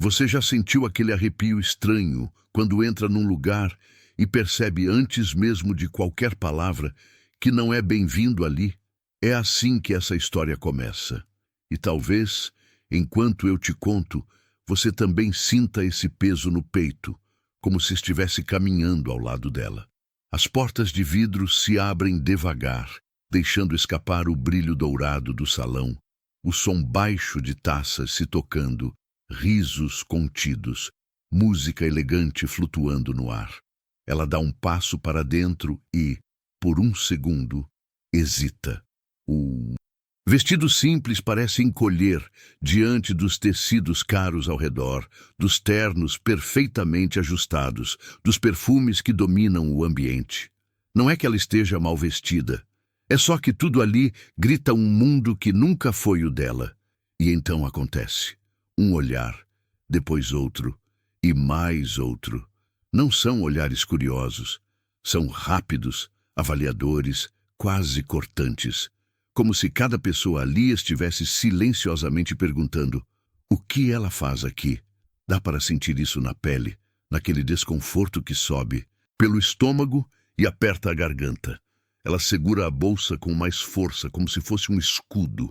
Você já sentiu aquele arrepio estranho quando entra num lugar e percebe antes mesmo de qualquer palavra que não é bem-vindo ali? É assim que essa história começa. E talvez, enquanto eu te conto, você também sinta esse peso no peito, como se estivesse caminhando ao lado dela. As portas de vidro se abrem devagar, deixando escapar o brilho dourado do salão, o som baixo de taças se tocando, risos contidos, música elegante flutuando no ar. Ela dá um passo para dentro e, por um segundo, hesita. O vestido simples parece encolher diante dos tecidos caros ao redor, dos ternos perfeitamente ajustados, dos perfumes que dominam o ambiente. Não é que ela esteja mal vestida, é só que tudo ali grita um mundo que nunca foi o dela. E então acontece. Um olhar, depois outro, e mais outro. Não são olhares curiosos, são rápidos, avaliadores, quase cortantes, como se cada pessoa ali estivesse silenciosamente perguntando: o que ela faz aqui? Dá para sentir isso na pele, naquele desconforto que sobe pelo estômago e aperta a garganta. Ela segura a bolsa com mais força, como se fosse um escudo.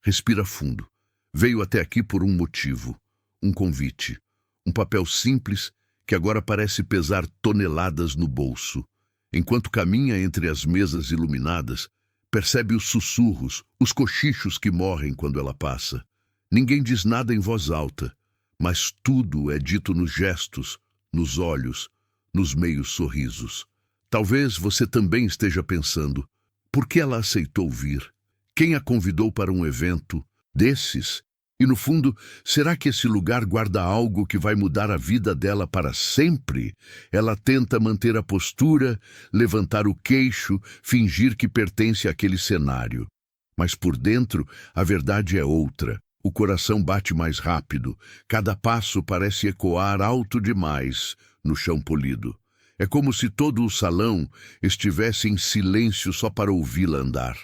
Respira fundo. Veio até aqui por um motivo, um convite, um papel simples que agora parece pesar toneladas no bolso. Enquanto caminha entre as mesas iluminadas, percebe os sussurros, os cochichos que morrem quando ela passa. Ninguém diz nada em voz alta, mas tudo é dito nos gestos, nos olhos, nos meios sorrisos. Talvez você também esteja pensando: por que ela aceitou vir? Quem a convidou para um evento desses? E no fundo, será que esse lugar guarda algo que vai mudar a vida dela para sempre? Ela tenta manter a postura, levantar o queixo, fingir que pertence àquele cenário. Mas por dentro, a verdade é outra. O coração bate mais rápido. Cada passo parece ecoar alto demais no chão polido. É como se todo o salão estivesse em silêncio só para ouvi-la andar.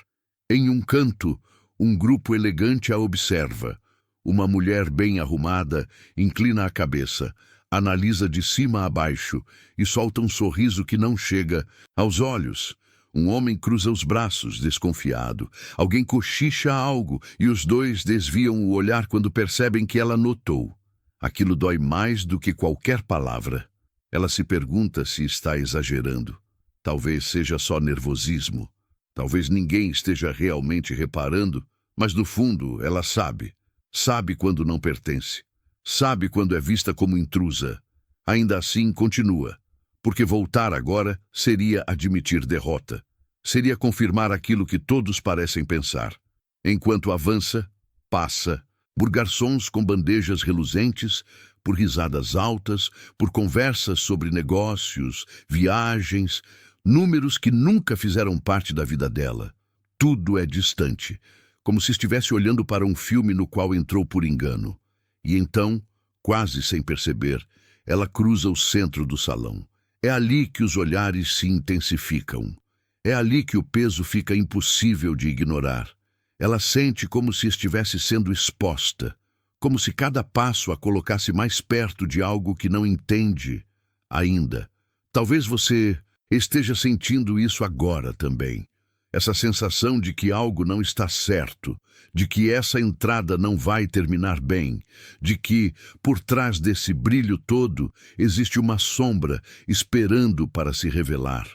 Em um canto, um grupo elegante a observa. Uma mulher bem arrumada inclina a cabeça, analisa de cima a baixo e solta um sorriso que não chega aos olhos. Um homem cruza os braços, desconfiado. Alguém cochicha algo e os dois desviam o olhar quando percebem que ela notou. Aquilo dói mais do que qualquer palavra. Ela se pergunta se está exagerando. Talvez seja só nervosismo. Talvez ninguém esteja realmente reparando, mas no fundo ela sabe. Sabe quando não pertence. Sabe quando é vista como intrusa. Ainda assim, continua. Porque voltar agora seria admitir derrota. Seria confirmar aquilo que todos parecem pensar. Enquanto avança, passa, por garçons com bandejas reluzentes, por risadas altas, por conversas sobre negócios, viagens, números que nunca fizeram parte da vida dela. Tudo é distante, como se estivesse olhando para um filme no qual entrou por engano. E então, quase sem perceber, ela cruza o centro do salão. É ali que os olhares se intensificam. É ali que o peso fica impossível de ignorar. Ela sente como se estivesse sendo exposta, como se cada passo a colocasse mais perto de algo que não entende ainda. Talvez você esteja sentindo isso agora também. Essa sensação de que algo não está certo, de que essa entrada não vai terminar bem, de que, por trás desse brilho todo, existe uma sombra esperando para se revelar.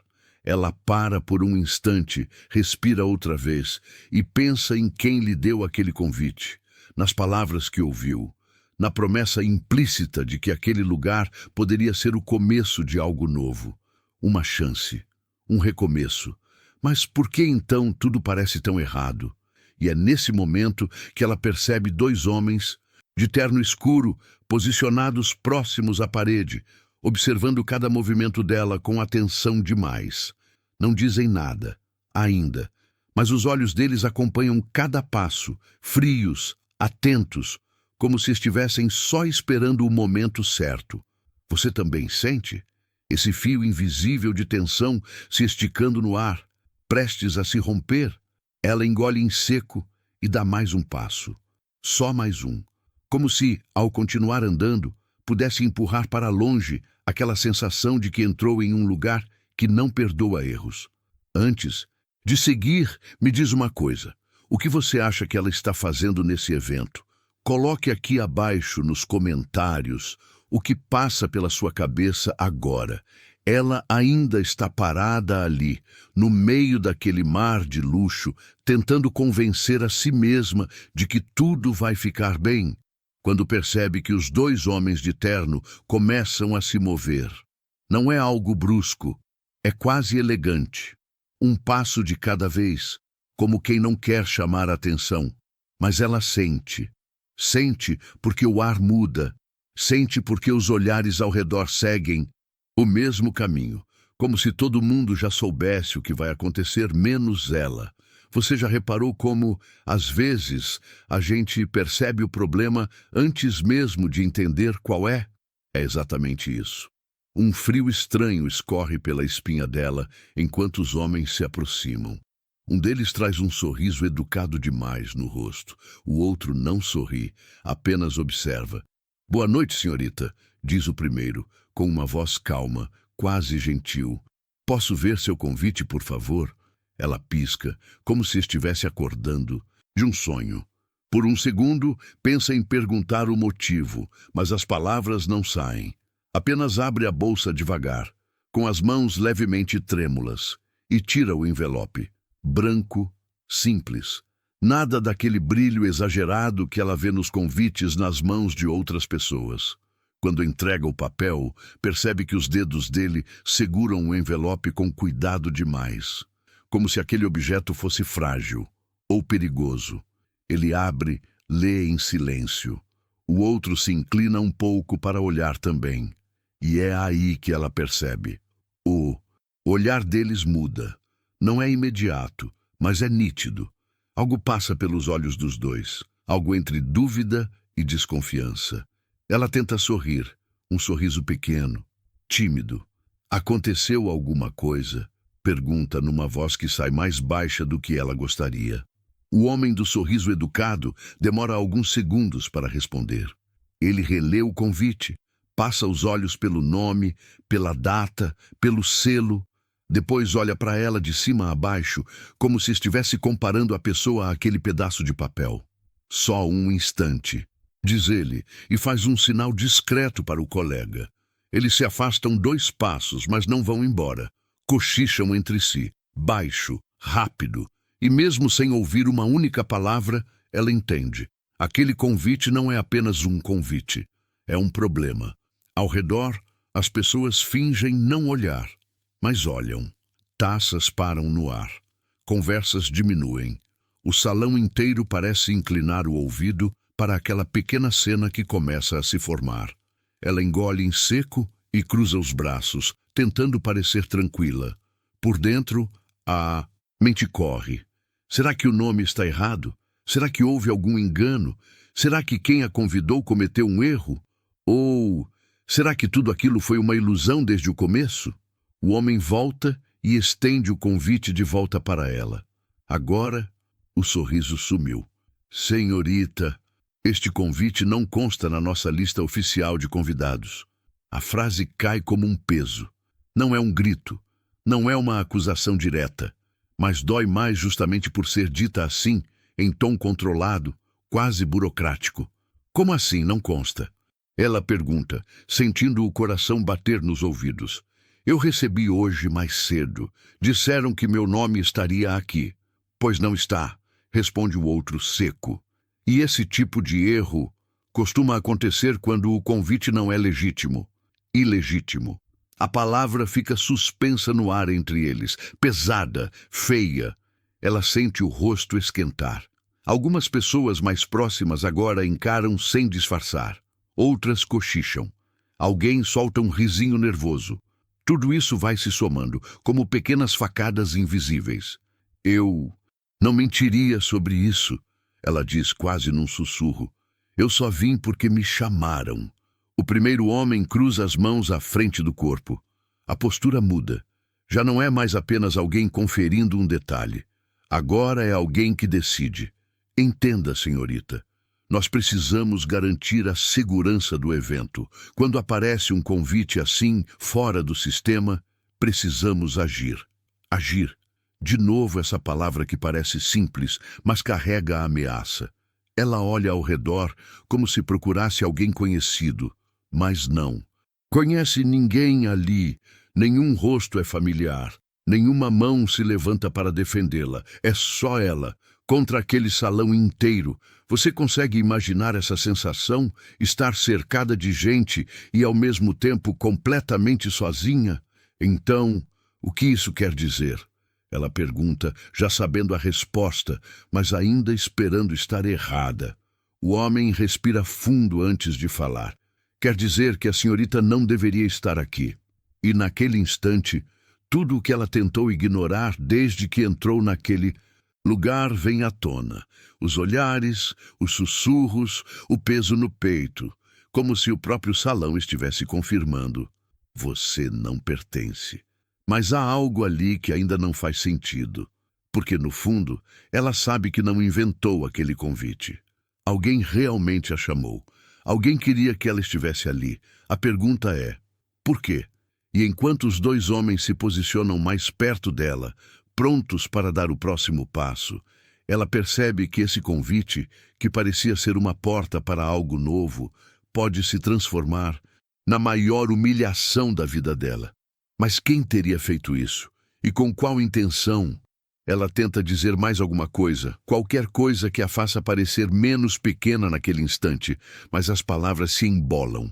Ela para por um instante, respira outra vez e pensa em quem lhe deu aquele convite, nas palavras que ouviu, na promessa implícita de que aquele lugar poderia ser o começo de algo novo, uma chance, um recomeço. Mas por que então tudo parece tão errado? E é nesse momento que ela percebe dois homens, de terno escuro, posicionados próximos à parede, observando cada movimento dela com atenção demais. Não dizem nada, ainda, mas os olhos deles acompanham cada passo, frios, atentos, como se estivessem só esperando o momento certo. Você também sente? Esse fio invisível de tensão se esticando no ar, prestes a se romper. Ela engole em seco e dá mais um passo. Só mais um. como se, ao continuar andando, pudesse empurrar para longe aquela sensação de que entrou em um lugar que não perdoa erros. Antes de seguir, me diz uma coisa. O que você acha que ela está fazendo nesse evento? Coloque aqui abaixo nos comentários o que passa pela sua cabeça agora. Ela ainda está parada ali, no meio daquele mar de luxo, tentando convencer a si mesma de que tudo vai ficar bem, quando percebe que os dois homens de terno começam a se mover. Não é algo brusco, é quase elegante. Um passo de cada vez, como quem não quer chamar a atenção. Mas ela sente. Sente porque o ar muda. Sente porque os olhares ao redor seguem o mesmo caminho, como se todo mundo já soubesse o que vai acontecer, menos ela. Você já reparou como, às vezes, a gente percebe o problema antes mesmo de entender qual é? É exatamente isso. Um frio estranho escorre pela espinha dela enquanto os homens se aproximam. Um deles traz um sorriso educado demais no rosto. O outro não sorri, apenas observa. "Boa noite, senhorita", diz o primeiro, com uma voz calma, quase gentil. "Posso ver seu convite, por favor?" Ela pisca, como se estivesse acordando de um sonho. Por um segundo, pensa em perguntar o motivo, mas as palavras não saem. Apenas abre a bolsa devagar, com as mãos levemente trêmulas, e tira o envelope. Branco, simples. Nada daquele brilho exagerado que ela vê nos convites nas mãos de outras pessoas. Quando entrega o papel, percebe que os dedos dele seguram o envelope com cuidado demais, como se aquele objeto fosse frágil ou perigoso. Ele abre, lê em silêncio. O outro se inclina um pouco para olhar também. E é aí que ela percebe. O olhar deles muda. Não é imediato, mas é nítido. Algo passa pelos olhos dos dois, algo entre dúvida e desconfiança. Ela tenta sorrir, um sorriso pequeno, tímido. "Aconteceu alguma coisa?", pergunta numa voz que sai mais baixa do que ela gostaria. O homem do sorriso educado demora alguns segundos para responder. Ele relê o convite, passa os olhos pelo nome, pela data, pelo selo. Depois olha para ela de cima a baixo, como se estivesse comparando a pessoa àquele pedaço de papel. "Só um instante", diz ele, e faz um sinal discreto para o colega. Eles se afastam 2 passos, mas não vão embora. Cochicham entre si, baixo, rápido, e mesmo sem ouvir uma única palavra, ela entende. Aquele convite não é apenas um convite, é um problema. Ao redor, as pessoas fingem não olhar, mas olham. Taças param no ar. Conversas diminuem. O salão inteiro parece inclinar o ouvido para aquela pequena cena que começa a se formar. Ela engole em seco e cruza os braços, tentando parecer tranquila. Por dentro, a mente corre. Será que o nome está errado? Será que houve algum engano? Será que quem a convidou cometeu um erro? Ou será que tudo aquilo foi uma ilusão desde o começo? O homem volta e estende o convite de volta para ela. Agora, o sorriso sumiu. "Senhorita, este convite não consta na nossa lista oficial de convidados." A frase cai como um peso. Não é um grito, não é uma acusação direta, mas dói mais justamente por ser dita assim, em tom controlado, quase burocrático. "Como assim não consta?" Ela pergunta, sentindo o coração bater nos ouvidos. "Eu recebi hoje mais cedo. Disseram que meu nome estaria aqui." "Pois não está", responde o outro seco. E esse tipo de erro costuma acontecer quando o convite não é legítimo. Ilegítimo. A palavra fica suspensa no ar entre eles, pesada, feia. Ela sente o rosto esquentar. Algumas pessoas mais próximas agora encaram sem disfarçar. Outras cochicham. Alguém solta um risinho nervoso. Tudo isso vai se somando, como pequenas facadas invisíveis. "Eu não mentiria sobre isso", ela diz quase num sussurro. "Eu só vim porque me chamaram." O primeiro homem cruza as mãos à frente do corpo. A postura muda. Já não é mais apenas alguém conferindo um detalhe. Agora é alguém que decide. "Entenda, senhorita. Nós precisamos garantir a segurança do evento. Quando aparece um convite assim, fora do sistema, precisamos agir. Agir. De novo essa palavra que parece simples, mas carrega a ameaça. Ela olha ao redor como se procurasse alguém conhecido, mas não. Conhece ninguém ali, nenhum rosto é familiar, nenhuma mão se levanta para defendê-la, é só ela, contra aquele salão inteiro. Você consegue imaginar essa sensação? Estar cercada de gente e ao mesmo tempo completamente sozinha? Então, o que isso quer dizer? Ela pergunta, já sabendo a resposta, mas ainda esperando estar errada. O homem respira fundo antes de falar. Quer dizer que a senhorita não deveria estar aqui. E naquele instante, tudo o que ela tentou ignorar desde que entrou naquele lugar vem à tona. Os olhares, os sussurros, o peso no peito, como se o próprio salão estivesse confirmando. Você não pertence. Mas há algo ali que ainda não faz sentido, porque, no fundo, ela sabe que não inventou aquele convite. Alguém realmente a chamou. Alguém queria que ela estivesse ali. A pergunta é, por quê? E enquanto os dois homens se posicionam mais perto dela, prontos para dar o próximo passo, ela percebe que esse convite, que parecia ser uma porta para algo novo, pode se transformar na maior humilhação da vida dela. Mas quem teria feito isso? E com qual intenção? Ela tenta dizer mais alguma coisa, qualquer coisa que a faça parecer menos pequena naquele instante, mas as palavras se embolam.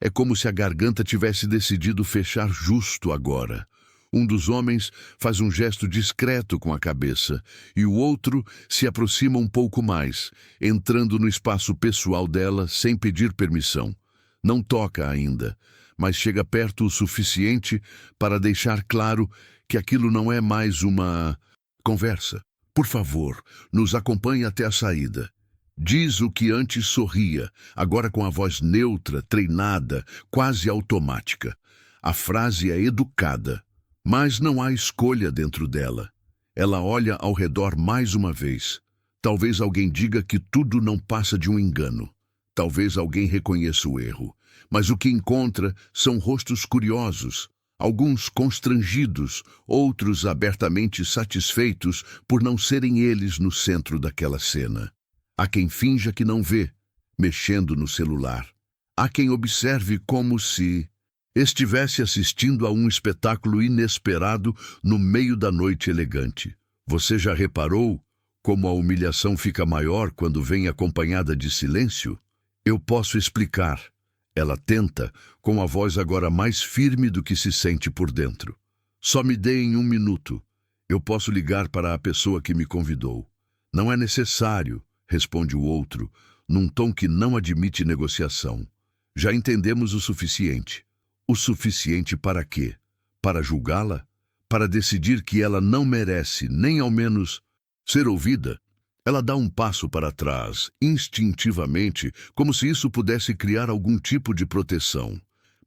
É como se a garganta tivesse decidido fechar justo agora. Um dos homens faz um gesto discreto com a cabeça, e o outro se aproxima um pouco mais, entrando no espaço pessoal dela sem pedir permissão. Não toca ainda, mas chega perto o suficiente para deixar claro que aquilo não é mais uma conversa. Por favor, nos acompanhe até a saída. Diz o que antes sorria, agora com a voz neutra, treinada, quase automática. A frase é educada, mas não há escolha dentro dela. Ela olha ao redor mais uma vez. Talvez alguém diga que tudo não passa de um engano. Talvez alguém reconheça o erro. Mas o que encontra são rostos curiosos, alguns constrangidos, outros abertamente satisfeitos por não serem eles no centro daquela cena. Há quem finja que não vê, mexendo no celular. Há quem observe como se estivesse assistindo a um espetáculo inesperado no meio da noite elegante. Você já reparou como a humilhação fica maior quando vem acompanhada de silêncio? Eu posso explicar. Ela tenta, com a voz agora mais firme do que se sente por dentro. Só me deem 1 minuto. Eu posso ligar para a pessoa que me convidou. Não é necessário, responde o outro, num tom que não admite negociação. Já entendemos o suficiente. O suficiente para quê? Para julgá-la? Para decidir que ela não merece, nem ao menos, ser ouvida? Ela dá um passo para trás, instintivamente, como se isso pudesse criar algum tipo de proteção.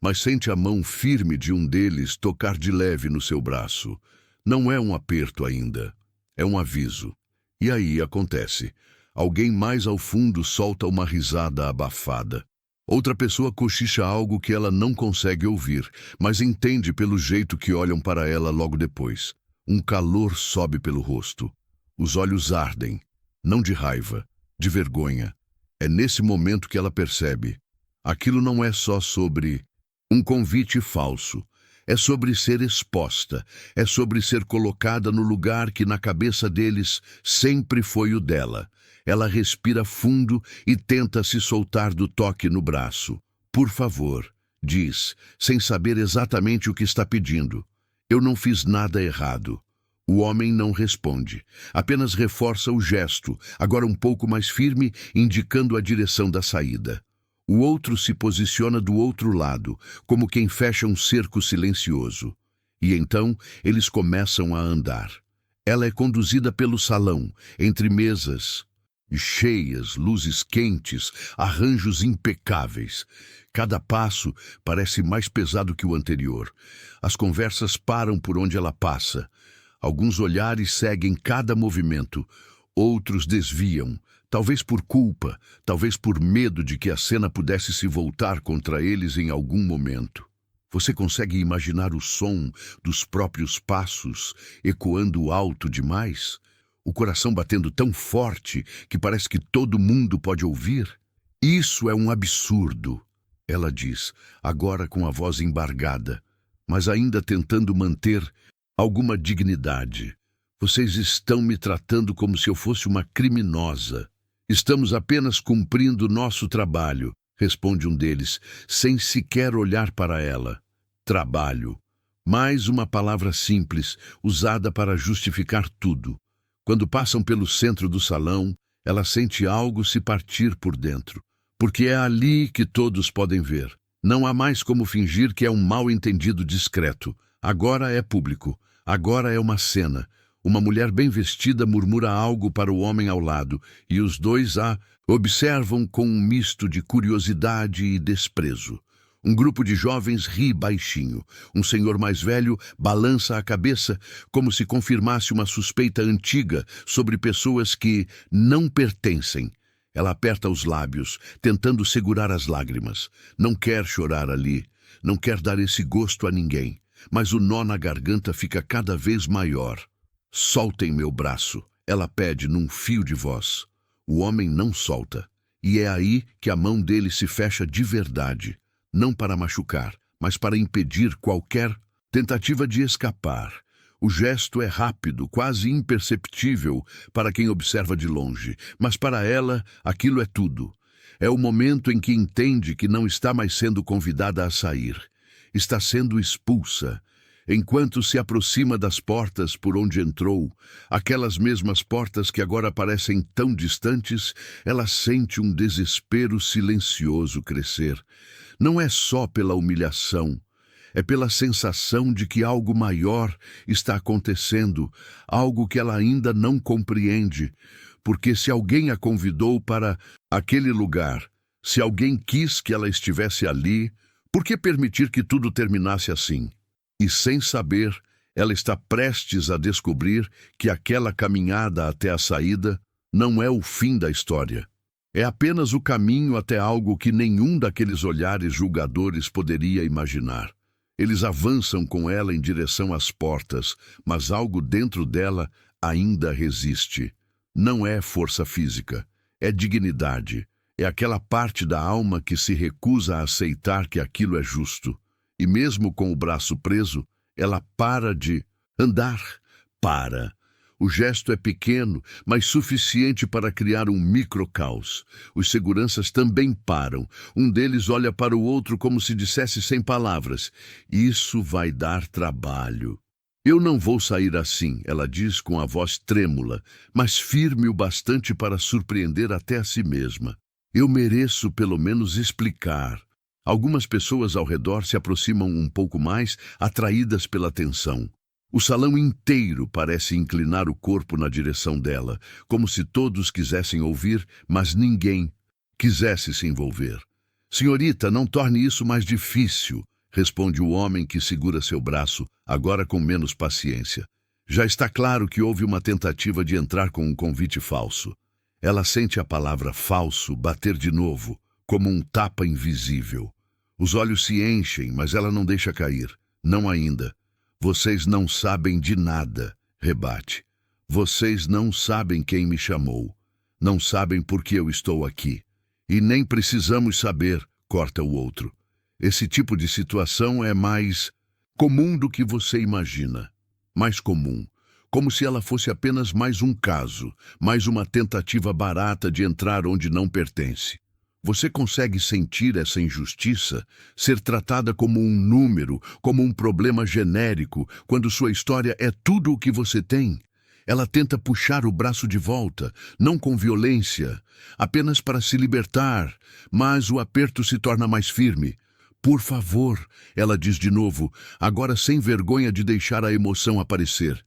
Mas sente a mão firme de um deles tocar de leve no seu braço. Não é um aperto ainda, é um aviso. E aí acontece. Alguém mais ao fundo solta uma risada abafada. Outra pessoa cochicha algo que ela não consegue ouvir, mas entende pelo jeito que olham para ela logo depois. Um calor sobe pelo rosto. Os olhos ardem. Não de raiva, de vergonha. É nesse momento que ela percebe. Aquilo não é só sobre um convite falso. É sobre ser exposta. É sobre ser colocada no lugar que na cabeça deles sempre foi o dela. Ela respira fundo e tenta se soltar do toque no braço. Por favor, diz, sem saber exatamente o que está pedindo. Eu não fiz nada errado. O homem não responde, apenas reforça o gesto, agora um pouco mais firme, indicando a direção da saída. O outro se posiciona do outro lado, como quem fecha um cerco silencioso. E então eles começam a andar. Ela é conduzida pelo salão, entre mesas cheias, luzes quentes, arranjos impecáveis. Cada passo parece mais pesado que o anterior. As conversas param por onde ela passa. Alguns olhares seguem cada movimento, Outros desviam, talvez por culpa, talvez por medo de que a cena pudesse se voltar contra eles em algum momento. Você consegue imaginar o som dos próprios passos ecoando alto demais? O coração batendo tão forte que parece que todo mundo pode ouvir? Isso é um absurdo, ela diz, agora com a voz embargada, mas ainda tentando manter alguma dignidade. Vocês estão me tratando como se eu fosse uma criminosa. Estamos apenas cumprindo nosso trabalho, responde um deles, sem sequer olhar para ela. Trabalho. Mais uma palavra simples, usada para justificar tudo. Quando passam pelo centro do salão, ela sente algo se partir por dentro. Porque é ali que todos podem ver. Não há mais como fingir que é um mal-entendido discreto. Agora é público. Agora é uma cena. Uma mulher bem vestida murmura algo para o homem ao lado, e os dois a observam com um misto de curiosidade e desprezo. Um grupo de jovens ri baixinho. Um senhor mais velho balança a cabeça como se confirmasse uma suspeita antiga sobre pessoas que não pertencem. Ela aperta os lábios, tentando segurar as lágrimas. Não quer chorar ali, não quer dar esse gosto a ninguém, mas o nó na garganta fica cada vez maior. Soltem meu braço, ela pede num fio de voz. O homem não solta, e é aí que a mão dele se fecha de verdade. Não para machucar, mas para impedir qualquer tentativa de escapar. O gesto é rápido, quase imperceptível para quem observa de longe, mas para ela aquilo é tudo. É o momento em que entende que não está mais sendo convidada a sair. Está sendo expulsa. Enquanto se aproxima das portas por onde entrou, aquelas mesmas portas que agora parecem tão distantes, ela sente um desespero silencioso crescer. Não é só pela humilhação, é pela sensação de que algo maior está acontecendo, algo que ela ainda não compreende, porque se alguém a convidou para aquele lugar, se alguém quis que ela estivesse ali, por que permitir que tudo terminasse assim? E sem saber, ela está prestes a descobrir que aquela caminhada até a saída não é o fim da história. É apenas o caminho até algo que nenhum daqueles olhares julgadores poderia imaginar. Eles avançam com ela em direção às portas, mas algo dentro dela ainda resiste. Não é força física, é dignidade. É aquela parte da alma que se recusa a aceitar que aquilo é justo. E mesmo com o braço preso, ela para de andar. Para. O gesto é pequeno, mas suficiente para criar um microcaos. Os seguranças também param. Um deles olha para o outro como se dissesse sem palavras. Isso vai dar trabalho. Eu não vou sair assim, ela diz com a voz trêmula, mas firme o bastante para surpreender até a si mesma. Eu mereço pelo menos explicar. Algumas pessoas ao redor se aproximam um pouco mais, atraídas pela atenção. O salão inteiro parece inclinar o corpo na direção dela, como se todos quisessem ouvir, mas ninguém quisesse se envolver. Senhorita, não torne isso mais difícil, responde o homem que segura seu braço, agora com menos paciência. Já está claro que houve uma tentativa de entrar com um convite falso. Ela sente a palavra falso bater de novo, como um tapa invisível. Os olhos se enchem, mas ela não deixa cair. Não ainda. Vocês não sabem de nada, rebate. Vocês não sabem quem me chamou. Não sabem por que eu estou aqui. E nem precisamos saber, corta o outro. Esse tipo de situação é mais comum do que você imagina. Mais comum. Como se ela fosse apenas mais um caso, mais uma tentativa barata de entrar onde não pertence. Você consegue sentir essa injustiça, ser tratada como um número, como um problema genérico, quando sua história é tudo o que você tem? Ela tenta puxar o braço de volta, não com violência, apenas para se libertar, mas o aperto se torna mais firme. Por favor, ela diz de novo, agora sem vergonha de deixar a emoção aparecer.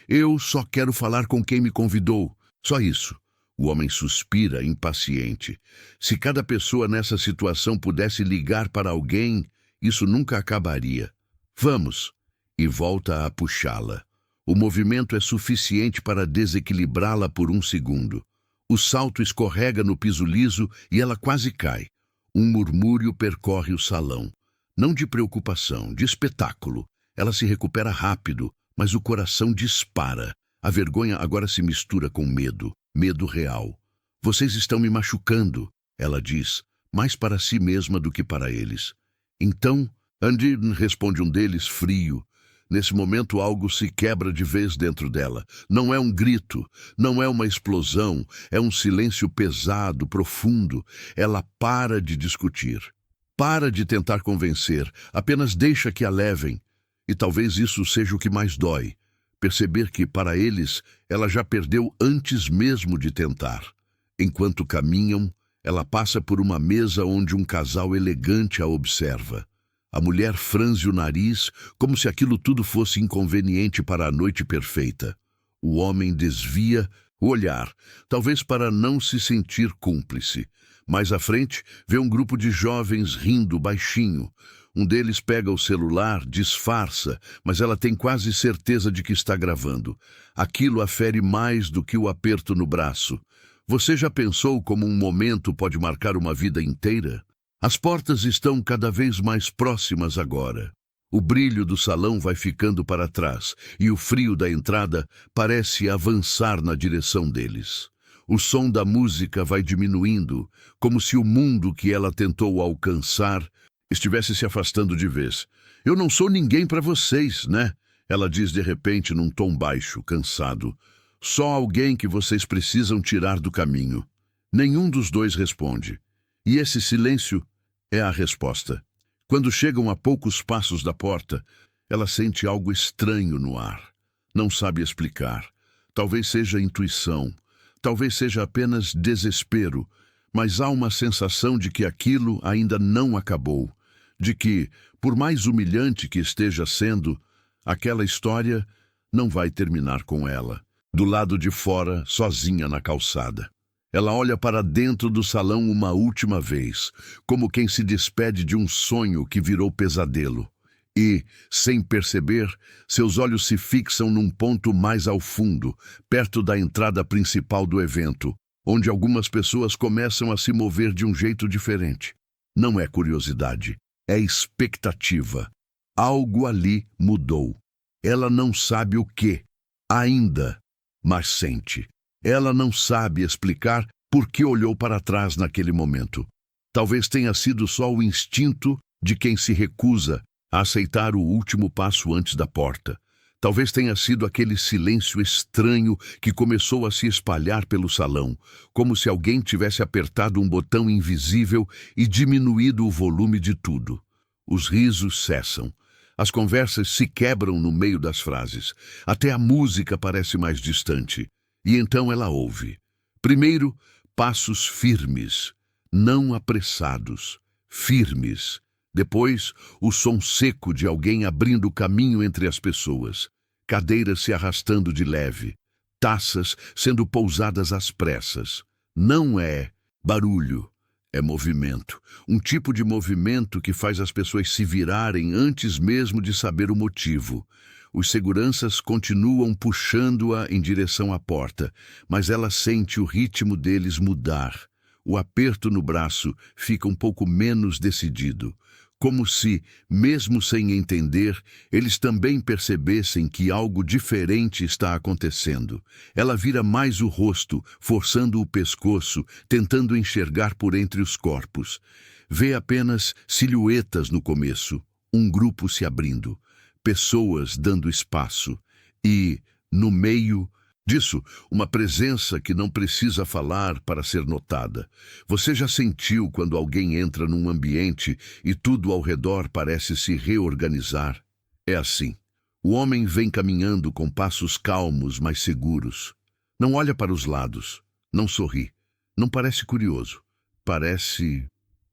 Eu só quero falar com quem me convidou, só isso. O homem suspira, impaciente. Se cada pessoa nessa situação pudesse ligar para alguém, isso nunca acabaria. Vamos! E volta a puxá-la. O movimento é suficiente para desequilibrá-la por um segundo. O salto escorrega no piso liso e ela quase cai. Um murmúrio percorre o salão. Não de preocupação, de espetáculo. Ela se recupera rápido, mas o coração dispara. A vergonha agora se mistura com medo, medo real. Vocês estão me machucando, ela diz, mais para si mesma do que para eles. Então, Andy, responde um deles, frio. Nesse momento algo se quebra de vez dentro dela. Não é um grito, não é uma explosão, é um silêncio pesado, profundo. Ela para de discutir. Para de tentar convencer, apenas deixa que a levem. E talvez isso seja o que mais dói. Perceber que, para eles, ela já perdeu antes mesmo de tentar. Enquanto caminham, ela passa por uma mesa onde um casal elegante a observa. A mulher franze o nariz, como se aquilo tudo fosse inconveniente para a noite perfeita. O homem desvia o olhar, talvez para não se sentir cúmplice. Mais à frente, vê um grupo de jovens rindo baixinho. Um deles pega o celular, disfarça, mas ela tem quase certeza de que está gravando. Aquilo a fere mais do que o aperto no braço. Você já pensou como um momento pode marcar uma vida inteira? As portas estão cada vez mais próximas agora. O brilho do salão vai ficando para trás e o frio da entrada parece avançar na direção deles. O som da música vai diminuindo, como se o mundo que ela tentou alcançar estivesse se afastando de vez. Eu não sou ninguém para vocês, né? Ela diz de repente num tom baixo, cansado. Só alguém que vocês precisam tirar do caminho. Nenhum dos dois responde. E esse silêncio é a resposta. Quando chegam a poucos passos da porta, ela sente algo estranho no ar. Não sabe explicar. Talvez seja intuição. Talvez seja apenas desespero. Mas há uma sensação de que aquilo ainda não acabou. De que, por mais humilhante que esteja sendo, aquela história não vai terminar com ela. Do lado de fora, sozinha na calçada. Ela olha para dentro do salão uma última vez, como quem se despede de um sonho que virou pesadelo. E, sem perceber, seus olhos se fixam num ponto mais ao fundo, perto da entrada principal do evento, onde algumas pessoas começam a se mover de um jeito diferente. Não é curiosidade, é expectativa. Algo ali mudou. Ela não sabe o que, ainda, mas sente. Ela não sabe explicar por que olhou para trás naquele momento. Talvez tenha sido só o instinto de quem se recusa a aceitar o último passo antes da porta. Talvez tenha sido aquele silêncio estranho que começou a se espalhar pelo salão, como se alguém tivesse apertado um botão invisível e diminuído o volume de tudo. Os risos cessam. As conversas se quebram no meio das frases. Até a música parece mais distante. E então ela ouve. Primeiro, passos firmes, não apressados, firmes. Depois, o som seco de alguém abrindo caminho entre as pessoas. Cadeiras se arrastando de leve. Taças sendo pousadas às pressas. Não é barulho, é movimento. Um tipo de movimento que faz as pessoas se virarem antes mesmo de saber o motivo. Os seguranças continuam puxando-a em direção à porta, mas ela sente o ritmo deles mudar. O aperto no braço fica um pouco menos decidido, como se, mesmo sem entender, eles também percebessem que algo diferente está acontecendo. Ela vira mais o rosto, forçando o pescoço, tentando enxergar por entre os corpos. Vê apenas silhuetas no começo, um grupo se abrindo. Pessoas dando espaço e, no meio disso, uma presença que não precisa falar para ser notada. Você já sentiu quando alguém entra num ambiente e tudo ao redor parece se reorganizar? É assim. O homem vem caminhando com passos calmos, mas seguros. Não olha para os lados, não sorri, não parece curioso. Parece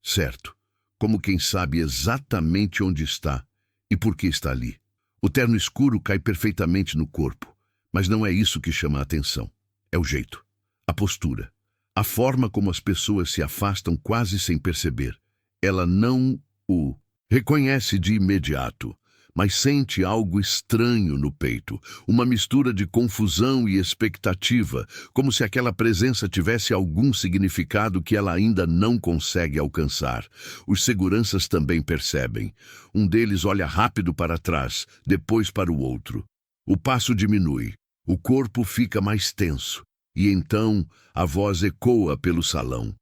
certo, como quem sabe exatamente onde está e por que está ali. O terno escuro cai perfeitamente no corpo, mas não é isso que chama a atenção. É o jeito, a postura, a forma como as pessoas se afastam quase sem perceber. Ela não o reconhece de imediato, mas sente algo estranho no peito, uma mistura de confusão e expectativa, como se aquela presença tivesse algum significado que ela ainda não consegue alcançar. Os seguranças também percebem. Um deles olha rápido para trás, depois para o outro. O passo diminui, o corpo fica mais tenso, e então a voz ecoa pelo salão.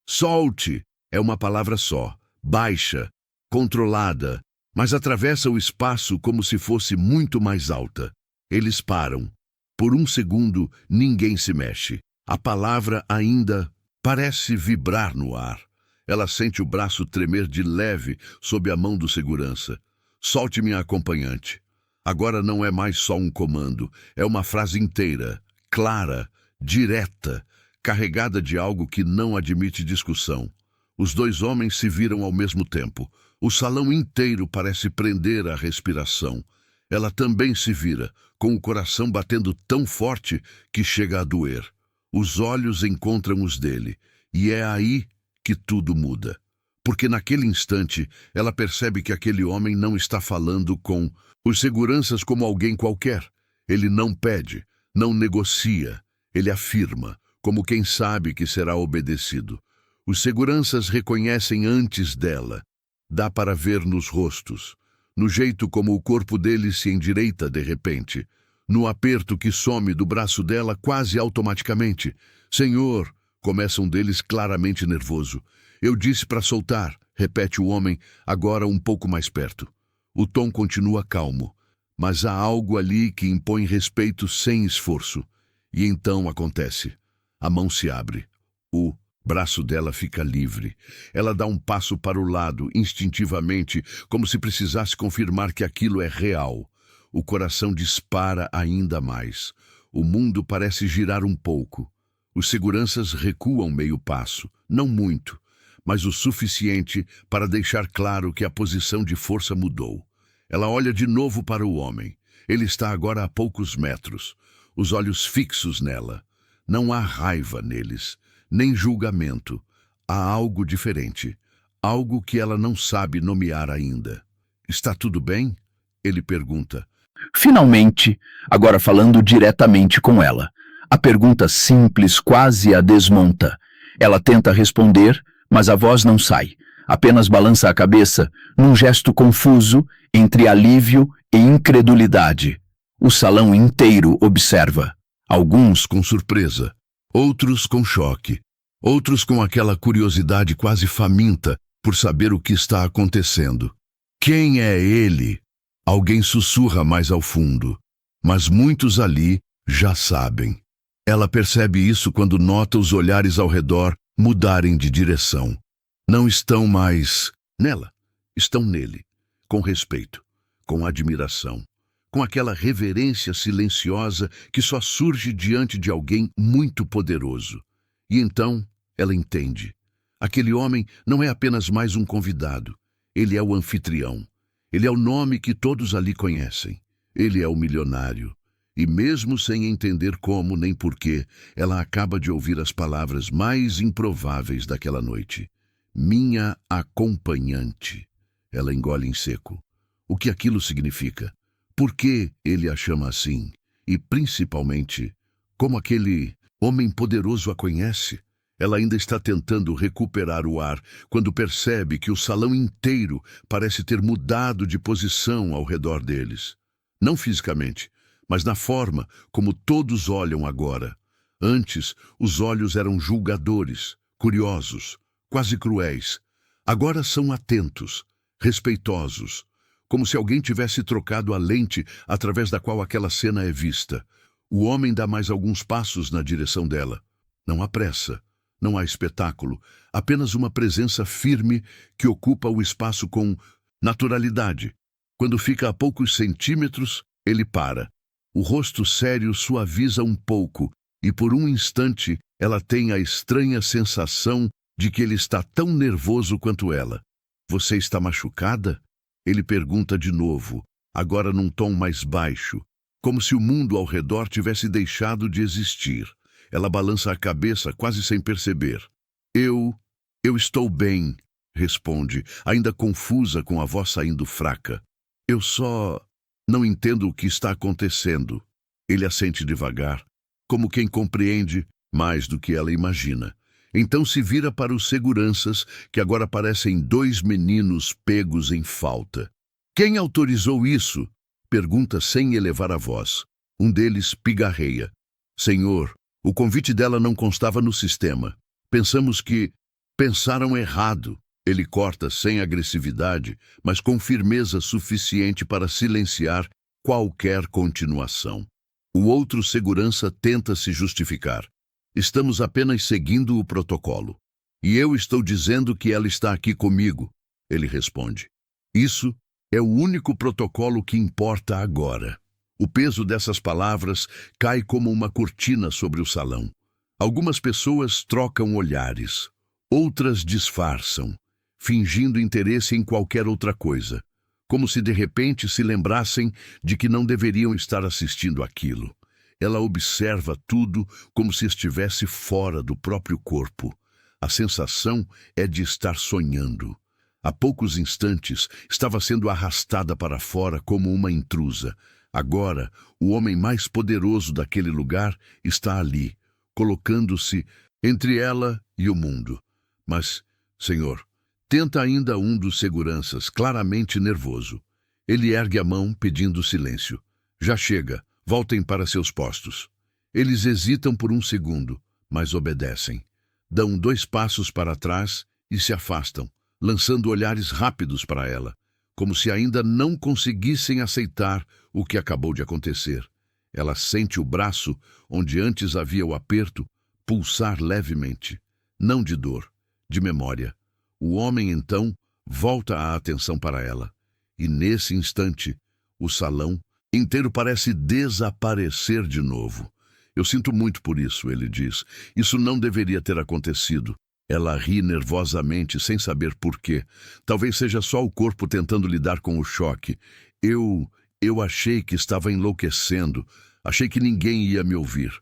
Solte! É uma palavra só, baixa, controlada, mas atravessa o espaço como se fosse muito mais alta. Eles param. Por um segundo, ninguém se mexe. A palavra ainda parece vibrar no ar. Ela sente o braço tremer de leve sob a mão do segurança. Solte minha acompanhante. Agora não é mais só um comando, é uma frase inteira, clara, direta, carregada de algo que não admite discussão. Os dois homens se viram ao mesmo tempo. O salão inteiro parece prender a respiração. Ela também se vira, com o coração batendo tão forte que chega a doer. Os olhos encontram os dele, e é aí que tudo muda. Porque naquele instante, ela percebe que aquele homem não está falando com os seguranças como alguém qualquer. Ele não pede, não negocia, ele afirma, como quem sabe que será obedecido. Os seguranças reconhecem antes dela. Dá para ver nos rostos, no jeito como o corpo dele se endireita de repente, no aperto que some do braço dela quase automaticamente. Senhor, começa um deles claramente nervoso. Eu disse para soltar, repete o homem, agora um pouco mais perto. O tom continua calmo, mas há algo ali que impõe respeito sem esforço. E então acontece. A mão se abre. O braço dela fica livre. Ela dá um passo para o lado, instintivamente, como se precisasse confirmar que aquilo é real. O coração dispara ainda mais. O mundo parece girar um pouco. Os seguranças recuam meio passo, não muito, mas o suficiente para deixar claro que a posição de força mudou. Ela olha de novo para o homem. Ele está agora a poucos metros, os olhos fixos nela. Não há raiva neles, nem julgamento. Há algo diferente, algo que ela não sabe nomear ainda. Está tudo bem? Ele pergunta. Finalmente, agora falando diretamente com ela. A pergunta simples quase a desmonta. Ela tenta responder, mas a voz não sai. Apenas balança a cabeça, num gesto confuso entre alívio e incredulidade. O salão inteiro observa. Alguns com surpresa, outros com choque, outros com aquela curiosidade quase faminta por saber o que está acontecendo. Quem é ele? Alguém sussurra mais ao fundo, mas muitos ali já sabem. Ela percebe isso quando nota os olhares ao redor mudarem de direção. Não estão mais nela, estão nele, com respeito, com admiração, com aquela reverência silenciosa que só surge diante de alguém muito poderoso. E então ela entende. Aquele homem não é apenas mais um convidado, ele é o anfitrião. Ele é o nome que todos ali conhecem. Ele é o milionário. E mesmo sem entender como nem porquê, ela acaba de ouvir as palavras mais improváveis daquela noite. Minha acompanhante. Ela engole em seco. O que aquilo significa? Por que ele a chama assim? E, principalmente, como aquele homem poderoso a conhece? Ela ainda está tentando recuperar o ar quando percebe que o salão inteiro parece ter mudado de posição ao redor deles. Não fisicamente, mas na forma como todos olham agora. Antes, os olhos eram julgadores, curiosos, quase cruéis. Agora são atentos, respeitosos, como se alguém tivesse trocado a lente através da qual aquela cena é vista. O homem dá mais alguns passos na direção dela. Não há pressa. Não há espetáculo, apenas uma presença firme que ocupa o espaço com naturalidade. Quando fica a poucos centímetros, ele para. O rosto sério suaviza um pouco e por um instante ela tem a estranha sensação de que ele está tão nervoso quanto ela. Você está machucada? Ele pergunta de novo, agora num tom mais baixo, como se o mundo ao redor tivesse deixado de existir. Ela balança a cabeça quase sem perceber. Eu estou bem, responde, ainda confusa com a voz saindo fraca. Eu só não entendo o que está acontecendo. Ele assente devagar, como quem compreende mais do que ela imagina. Então se vira para os seguranças, que agora parecem dois meninos pegos em falta. Quem autorizou isso? Pergunta sem elevar a voz. Um deles pigarreia. Senhor, o convite dela não constava no sistema. Pensamos que... Pensaram errado. Ele corta sem agressividade, mas com firmeza suficiente para silenciar qualquer continuação. O outro segurança tenta se justificar. Estamos apenas seguindo o protocolo. E eu estou dizendo que ela está aqui comigo, ele responde. Isso é o único protocolo que importa agora. O peso dessas palavras cai como uma cortina sobre o salão. Algumas pessoas trocam olhares, outras disfarçam, fingindo interesse em qualquer outra coisa, como se de repente se lembrassem de que não deveriam estar assistindo aquilo. Ela observa tudo como se estivesse fora do próprio corpo. A sensação é de estar sonhando. Há poucos instantes, estava sendo arrastada para fora como uma intrusa. Agora, o homem mais poderoso daquele lugar está ali, colocando-se entre ela e o mundo. Mas, Senhor, tenta ainda um dos seguranças, claramente nervoso. Ele ergue a mão, pedindo silêncio. Já chega. Voltem para seus postos. Eles hesitam por um segundo, mas obedecem. Dão 2 passos para trás e se afastam, lançando olhares rápidos para ela, como se ainda não conseguissem aceitar o que acabou de acontecer. Ela sente o braço, onde antes havia o aperto, pulsar levemente. Não de dor, de memória. O homem, então, volta a atenção para ela. E nesse instante, o salão inteiro parece desaparecer de novo. Eu sinto muito por isso, ele diz. Isso não deveria ter acontecido. Ela ri nervosamente, sem saber por quê. Talvez seja só o corpo tentando lidar com o choque. Eu achei que estava enlouquecendo. Achei que ninguém ia me ouvir.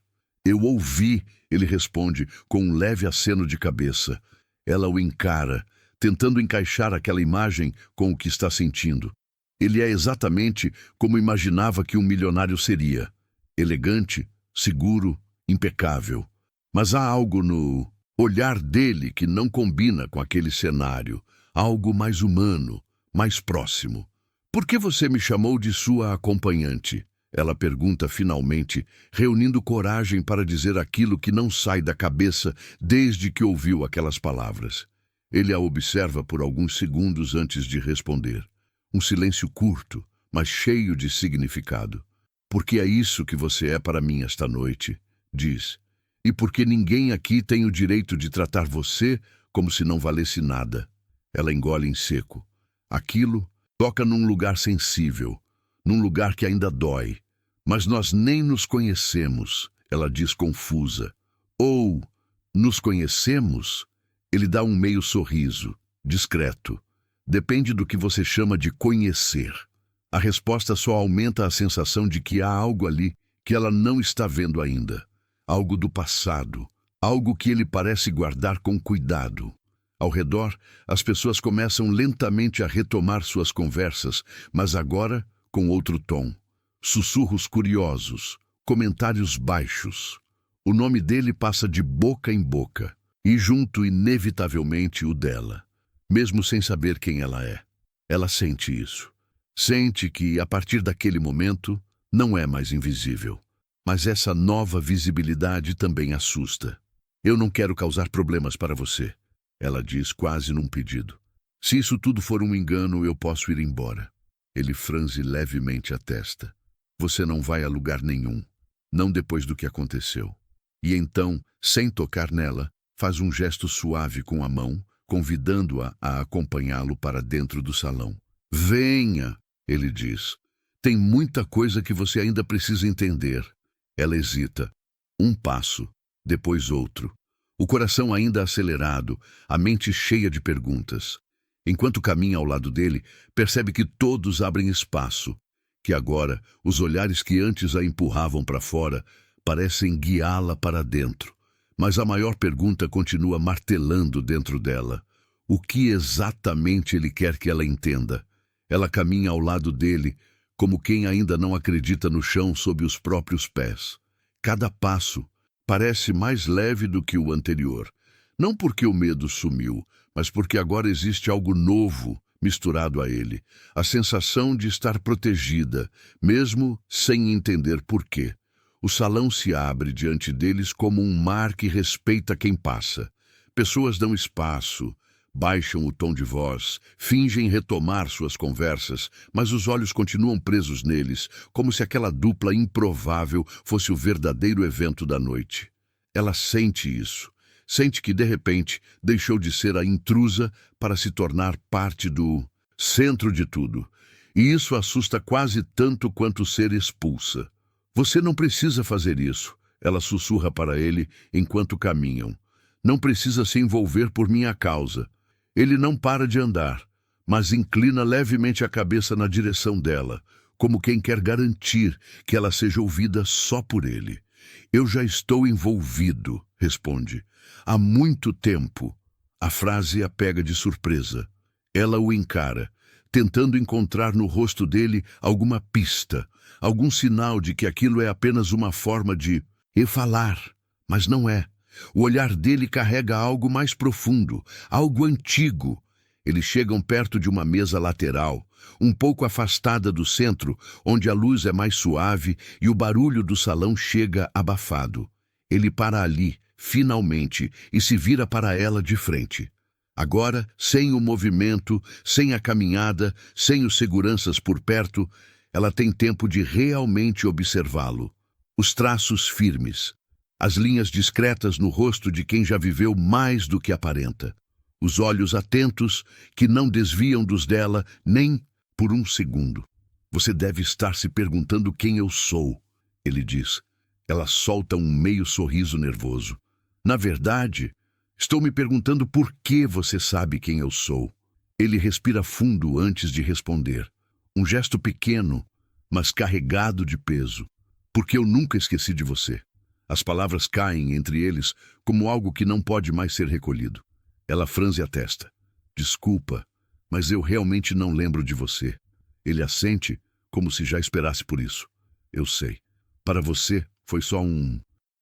Eu ouvi, ele responde, com um leve aceno de cabeça. Ela o encara, tentando encaixar aquela imagem com o que está sentindo. Ele é exatamente como imaginava que um milionário seria. Elegante, seguro, impecável. Mas há algo no olhar dele que não combina com aquele cenário. Algo mais humano, mais próximo. Por que você me chamou de sua acompanhante? Ela pergunta finalmente, reunindo coragem para dizer aquilo que não sai da cabeça desde que ouviu aquelas palavras. Ele a observa por alguns segundos antes de responder. Um silêncio curto, mas cheio de significado. Porque é isso que você é para mim esta noite, diz. E porque ninguém aqui tem o direito de tratar você como se não valesse nada. Ela engole em seco. Aquilo toca num lugar sensível, num lugar que ainda dói. Mas nós nem nos conhecemos, ela diz confusa. Ou, nos conhecemos? Ele dá um meio sorriso, discreto. Depende do que você chama de conhecer. A resposta só aumenta a sensação de que há algo ali que ela não está vendo ainda. Algo do passado. Algo que ele parece guardar com cuidado. Ao redor, as pessoas começam lentamente a retomar suas conversas, mas agora com outro tom. Sussurros curiosos, comentários baixos. O nome dele passa de boca em boca, e junto, inevitavelmente, o dela. Mesmo sem saber quem ela é. Ela sente isso. Sente que, a partir daquele momento, não é mais invisível. Mas essa nova visibilidade também assusta. Eu não quero causar problemas para você, ela diz quase num pedido. Se isso tudo for um engano, eu posso ir embora. Ele franze levemente a testa. Você não vai a lugar nenhum. Não depois do que aconteceu. E então, sem tocar nela, faz um gesto suave com a mão, convidando-a a acompanhá-lo para dentro do salão. Venha, ele diz. Tem muita coisa que você ainda precisa entender. Ela hesita. Um passo, depois outro. O coração ainda acelerado, a mente cheia de perguntas. Enquanto caminha ao lado dele, percebe que todos abrem espaço, que agora os olhares que antes a empurravam para fora parecem guiá-la para dentro. Mas a maior pergunta continua martelando dentro dela. O que exatamente ele quer que ela entenda? Ela caminha ao lado dele, como quem ainda não acredita no chão sob os próprios pés. Cada passo parece mais leve do que o anterior. Não porque o medo sumiu, mas porque agora existe algo novo misturado a ele. A sensação de estar protegida, mesmo sem entender por quê. O salão se abre diante deles como um mar que respeita quem passa. Pessoas dão espaço, baixam o tom de voz, fingem retomar suas conversas, mas os olhos continuam presos neles, como se aquela dupla improvável fosse o verdadeiro evento da noite. Ela sente isso. Sente que, de repente, deixou de ser a intrusa para se tornar parte do centro de tudo. E isso assusta quase tanto quanto ser expulsa. Você não precisa fazer isso, ela sussurra para ele enquanto caminham. Não precisa se envolver por minha causa. Ele não para de andar, mas inclina levemente a cabeça na direção dela, como quem quer garantir que ela seja ouvida só por ele. Eu já estou envolvido, responde. Há muito tempo. A frase a pega de surpresa. Ela o encara, tentando encontrar no rosto dele alguma pista, algum sinal de que aquilo é apenas uma forma de falar, mas não é. O olhar dele carrega algo mais profundo, algo antigo. Eles chegam perto de uma mesa lateral, um pouco afastada do centro, onde a luz é mais suave e o barulho do salão chega abafado. Ele para ali, finalmente, e se vira para ela de frente. Agora, sem o movimento, sem a caminhada, sem os seguranças por perto, ela tem tempo de realmente observá-lo. Os traços firmes, as linhas discretas no rosto de quem já viveu mais do que aparenta. Os olhos atentos que não desviam dos dela nem por um segundo. Você deve estar se perguntando quem eu sou, ele diz. Ela solta um meio sorriso nervoso. Na verdade, estou me perguntando por que você sabe quem eu sou. Ele respira fundo antes de responder. Um gesto pequeno, mas carregado de peso. Porque eu nunca esqueci de você. As palavras caem entre eles como algo que não pode mais ser recolhido. Ela franze a testa. Desculpa, mas eu realmente não lembro de você. Ele assente, como se já esperasse por isso. Eu sei. Para você, foi só um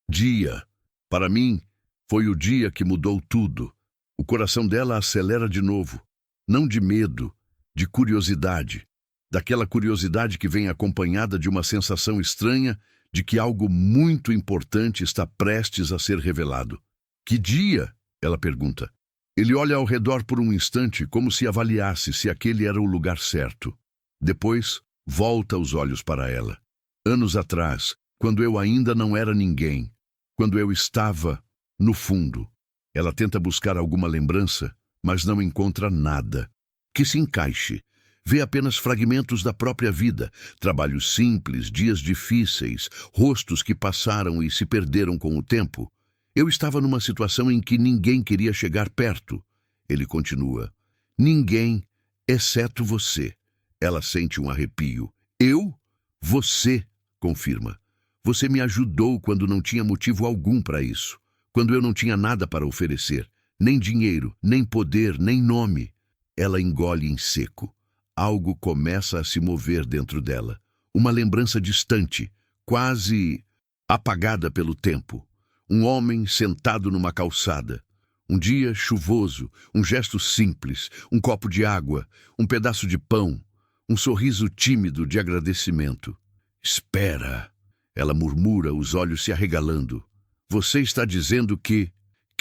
dia. Para mim, foi o dia que mudou tudo. O coração dela acelera de novo. Não de medo, de curiosidade. Daquela curiosidade que vem acompanhada de uma sensação estranha de que algo muito importante está prestes a ser revelado. Que dia? Ela pergunta. Ele olha ao redor por um instante, como se avaliasse se aquele era o lugar certo. Depois, volta os olhos para ela. Anos atrás, quando eu ainda não era ninguém, quando eu estava no fundo. Ela tenta buscar alguma lembrança, mas não encontra nada que se encaixe. Vê apenas fragmentos da própria vida, trabalhos simples, dias difíceis, rostos que passaram e se perderam com o tempo. Eu estava numa situação em que ninguém queria chegar perto. Ele continua. Ninguém, exceto você. Ela sente um arrepio. Eu? Você, confirma. Você me ajudou quando não tinha motivo algum para isso. Quando eu não tinha nada para oferecer. Nem dinheiro, nem poder, nem nome. Ela engole em seco. Algo começa a se mover dentro dela. Uma lembrança distante, quase apagada pelo tempo. Um homem sentado numa calçada. Um dia chuvoso, um gesto simples, um copo de água, um pedaço de pão, um sorriso tímido de agradecimento. Espera, ela murmura, os olhos se arregalando. Você está dizendo que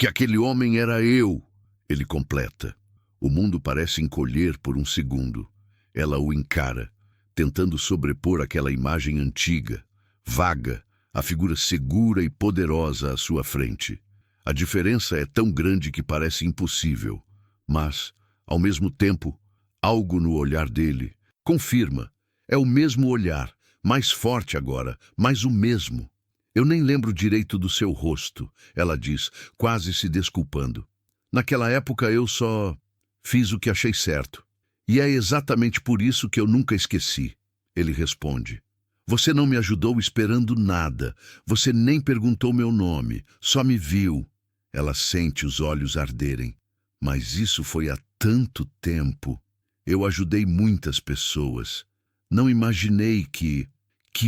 aquele homem era eu, ele completa. O mundo parece encolher por um segundo. Ela o encara, tentando sobrepor aquela imagem antiga, vaga, a figura segura e poderosa à sua frente. A diferença é tão grande que parece impossível, mas, ao mesmo tempo, algo no olhar dele confirma. É o mesmo olhar, mais forte agora, mas o mesmo. Eu nem lembro direito do seu rosto, ela diz, quase se desculpando. Naquela época eu só fiz o que achei certo. E é exatamente por isso que eu nunca esqueci, ele responde. Você não me ajudou esperando nada. Você nem perguntou meu nome, só me viu. Ela sente os olhos arderem. Mas isso foi há tanto tempo. Eu ajudei muitas pessoas. Não imaginei que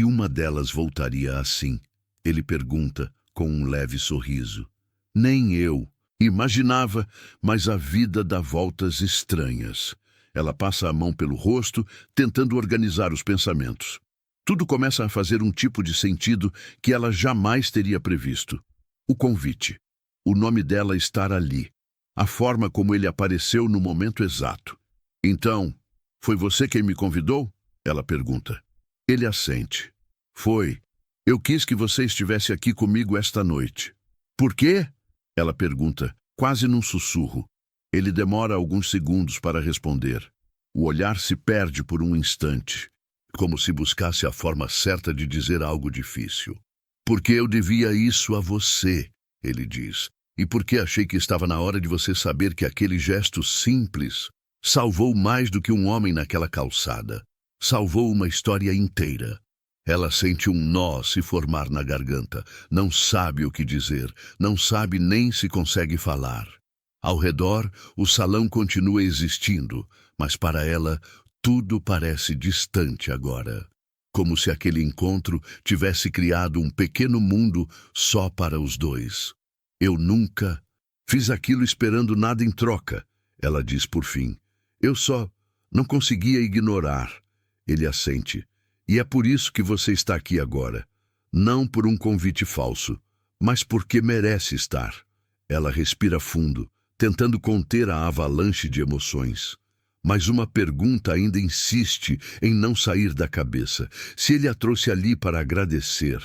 uma delas voltaria assim. Ele pergunta com um leve sorriso. Nem eu. Imaginava, mas a vida dá voltas estranhas. Ela passa a mão pelo rosto, tentando organizar os pensamentos. Tudo começa a fazer um tipo de sentido que ela jamais teria previsto. O convite. O nome dela estar ali. A forma como ele apareceu no momento exato. Então, foi você quem me convidou? Ela pergunta. Ele assente. Foi. Eu quis que você estivesse aqui comigo esta noite. Por quê? Ela pergunta, quase num sussurro. Ele demora alguns segundos para responder. O olhar se perde por um instante, como se buscasse a forma certa de dizer algo difícil. Porque eu devia isso a você, ele diz. E porque achei que estava na hora de você saber que aquele gesto simples salvou mais do que um homem naquela calçada. Salvou uma história inteira. Ela sente um nó se formar na garganta. Não sabe o que dizer. Não sabe nem se consegue falar. Ao redor, o salão continua existindo, mas para ela, tudo parece distante agora. Como se aquele encontro tivesse criado um pequeno mundo só para os dois. Eu nunca fiz aquilo esperando nada em troca, ela diz por fim. Eu só não conseguia ignorar. Ele assente. E é por isso que você está aqui agora. Não por um convite falso, mas porque merece estar. Ela respira fundo, tentando conter a avalanche de emoções. Mas uma pergunta ainda insiste em não sair da cabeça. Se ele a trouxe ali para agradecer,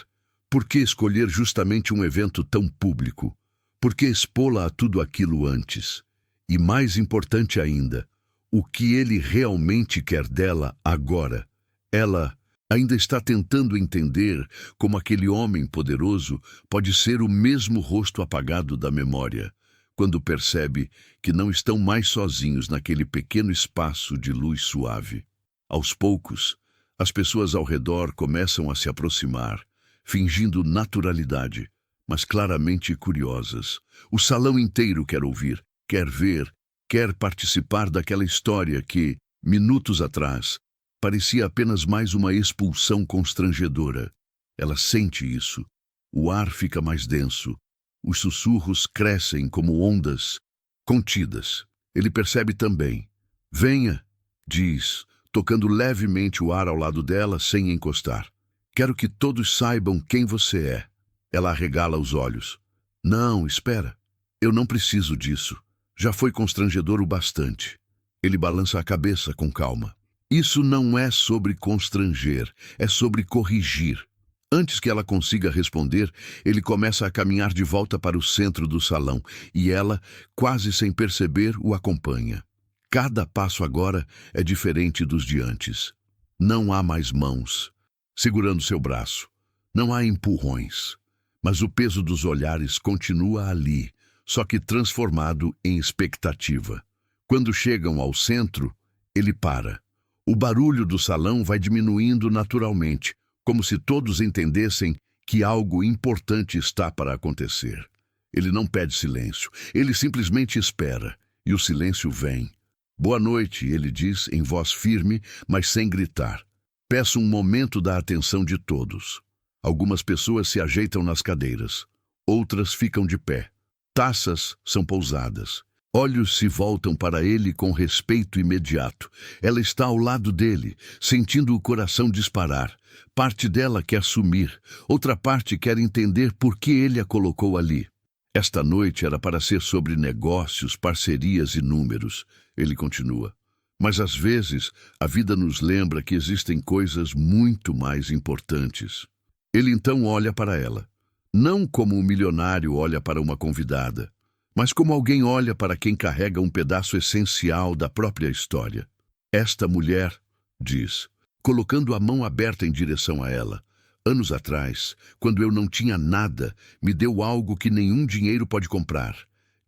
por que escolher justamente um evento tão público? Por que expô-la a tudo aquilo antes? E mais importante ainda, o que ele realmente quer dela agora? Ela ainda está tentando entender como aquele homem poderoso pode ser o mesmo rosto apagado da memória, quando percebe que não estão mais sozinhos naquele pequeno espaço de luz suave. Aos poucos, as pessoas ao redor começam a se aproximar, fingindo naturalidade, mas claramente curiosas. O salão inteiro quer ouvir, quer ver, quer participar daquela história que, minutos atrás, parecia apenas mais uma expulsão constrangedora. Ela sente isso. O ar fica mais denso. Os sussurros crescem como ondas contidas. Ele percebe também. Venha, diz, tocando levemente o ar ao lado dela sem encostar. Quero que todos saibam quem você é. Ela arregala os olhos. Não, espera. Eu não preciso disso. Já foi constrangedor o bastante. Ele balança a cabeça com calma. Isso não é sobre constranger, é sobre corrigir. Antes que ela consiga responder, ele começa a caminhar de volta para o centro do salão e ela, quase sem perceber, o acompanha. Cada passo agora é diferente dos de antes. Não há mais mãos segurando seu braço. Não há empurrões. Mas o peso dos olhares continua ali, só que transformado em expectativa. Quando chegam ao centro, ele para. O barulho do salão vai diminuindo naturalmente, como se todos entendessem que algo importante está para acontecer. Ele não pede silêncio, ele simplesmente espera, e o silêncio vem. Boa noite, ele diz em voz firme, mas sem gritar. Peço um momento da atenção de todos. Algumas pessoas se ajeitam nas cadeiras, outras ficam de pé. Taças são pousadas. Olhos se voltam para ele com respeito imediato. Ela está ao lado dele, sentindo o coração disparar. Parte dela quer sumir, outra parte quer entender por que ele a colocou ali. Esta noite era para ser sobre negócios, parcerias e números. Ele continua. Mas às vezes a vida nos lembra que existem coisas muito mais importantes. Ele então olha para ela. Não como um milionário olha para uma convidada, mas como alguém olha para quem carrega um pedaço essencial da própria história. Esta mulher, diz, colocando a mão aberta em direção a ela, anos atrás, quando eu não tinha nada, me deu algo que nenhum dinheiro pode comprar.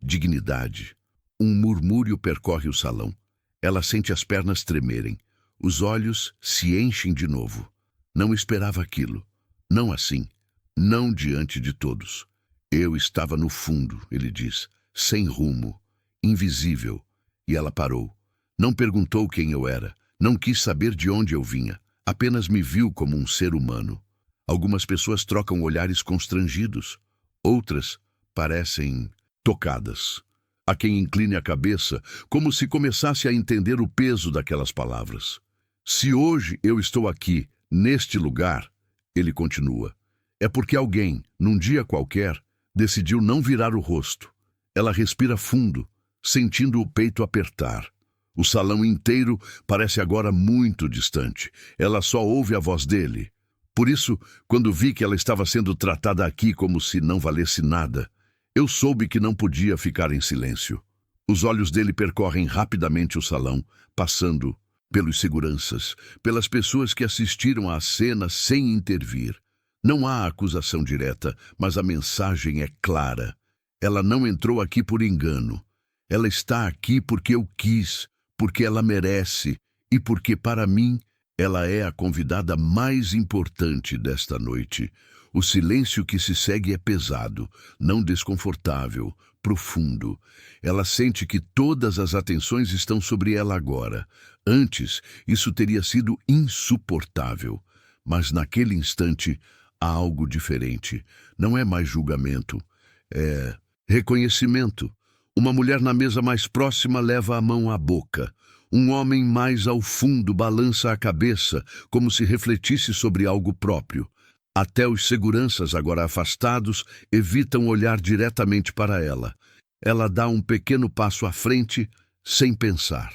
Dignidade. Um murmúrio percorre o salão. Ela sente as pernas tremerem. Os olhos se enchem de novo. Não esperava aquilo. Não assim. Não diante de todos. Eu estava no fundo, ele diz, sem rumo, invisível. E ela parou. Não perguntou quem eu era, não quis saber de onde eu vinha, apenas me viu como um ser humano. Algumas pessoas trocam olhares constrangidos, outras parecem tocadas. Há quem incline a cabeça, como se começasse a entender o peso daquelas palavras. Se hoje eu estou aqui, neste lugar, ele continua, é porque alguém, num dia qualquer, decidiu não virar o rosto. Ela respira fundo, sentindo o peito apertar. O salão inteiro parece agora muito distante. Ela só ouve a voz dele. Por isso, quando vi que ela estava sendo tratada aqui como se não valesse nada, eu soube que não podia ficar em silêncio. Os olhos dele percorrem rapidamente o salão, passando pelos seguranças, pelas pessoas que assistiram à cena sem intervir. Não há acusação direta, mas a mensagem é clara. Ela não entrou aqui por engano. Ela está aqui porque eu quis, porque ela merece e porque, para mim, ela é a convidada mais importante desta noite. O silêncio que se segue é pesado, não desconfortável, profundo. Ela sente que todas as atenções estão sobre ela agora. Antes, isso teria sido insuportável. Mas naquele instante, há algo diferente. Não é mais julgamento, é reconhecimento. Uma mulher na mesa mais próxima leva a mão à boca. Um homem mais ao fundo balança a cabeça, como se refletisse sobre algo próprio. Até os seguranças, agora afastados, evitam olhar diretamente para ela. Ela dá um pequeno passo à frente, sem pensar.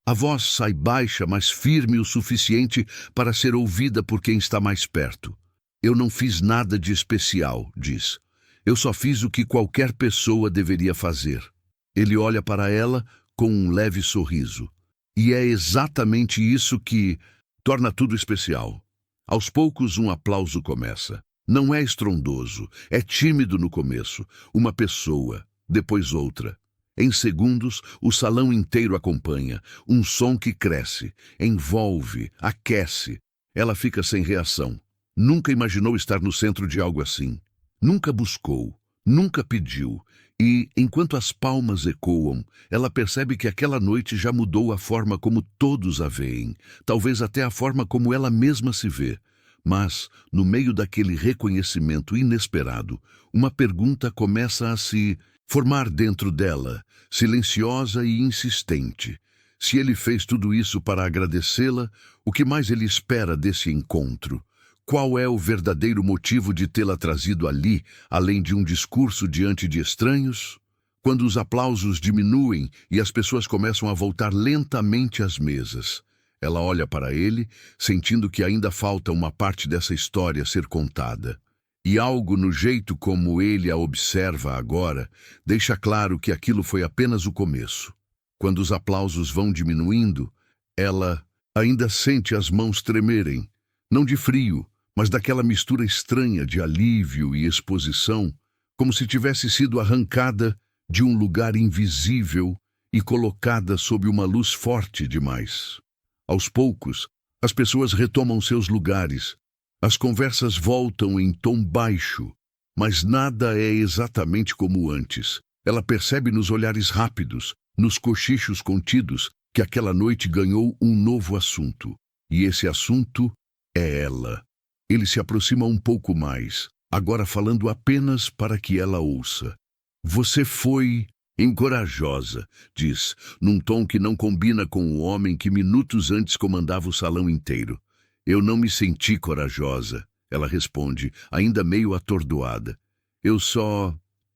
A voz sai baixa, mas firme o suficiente para ser ouvida por quem está mais perto. Eu não fiz nada de especial, diz. Eu só fiz o que qualquer pessoa deveria fazer. Ele olha para ela com um leve sorriso. E é exatamente isso que torna tudo especial. Aos poucos, um aplauso começa. Não é estrondoso, é tímido no começo. Uma pessoa, depois outra. Em segundos, o salão inteiro acompanha. Um som que cresce, envolve, aquece. Ela fica sem reação. Nunca imaginou estar no centro de algo assim. Nunca buscou, nunca pediu. E, enquanto as palmas ecoam, ela percebe que aquela noite já mudou a forma como todos a veem, talvez até a forma como ela mesma se vê. Mas, no meio daquele reconhecimento inesperado, uma pergunta começa a se formar dentro dela, silenciosa e insistente. Se ele fez tudo isso para agradecê-la, o que mais ele espera desse encontro? Qual é o verdadeiro motivo de tê-la trazido ali, além de um discurso diante de estranhos? Quando os aplausos diminuem e as pessoas começam a voltar lentamente às mesas, ela olha para ele, sentindo que ainda falta uma parte dessa história ser contada. E algo no jeito como ele a observa agora deixa claro que aquilo foi apenas o começo. Quando os aplausos vão diminuindo, ela ainda sente as mãos tremerem, não de frio, mas daquela mistura estranha de alívio e exposição, como se tivesse sido arrancada de um lugar invisível e colocada sob uma luz forte demais. Aos poucos, as pessoas retomam seus lugares, as conversas voltam em tom baixo, mas nada é exatamente como antes. Ela percebe nos olhares rápidos, nos cochichos contidos, que aquela noite ganhou um novo assunto. E esse assunto é ela. Ele se aproxima um pouco mais, agora falando apenas para que ela ouça. Você foi encorajosa, diz, num tom que não combina com o homem que minutos antes comandava o salão inteiro. Eu não me senti corajosa, ela responde, ainda meio atordoada. Eu só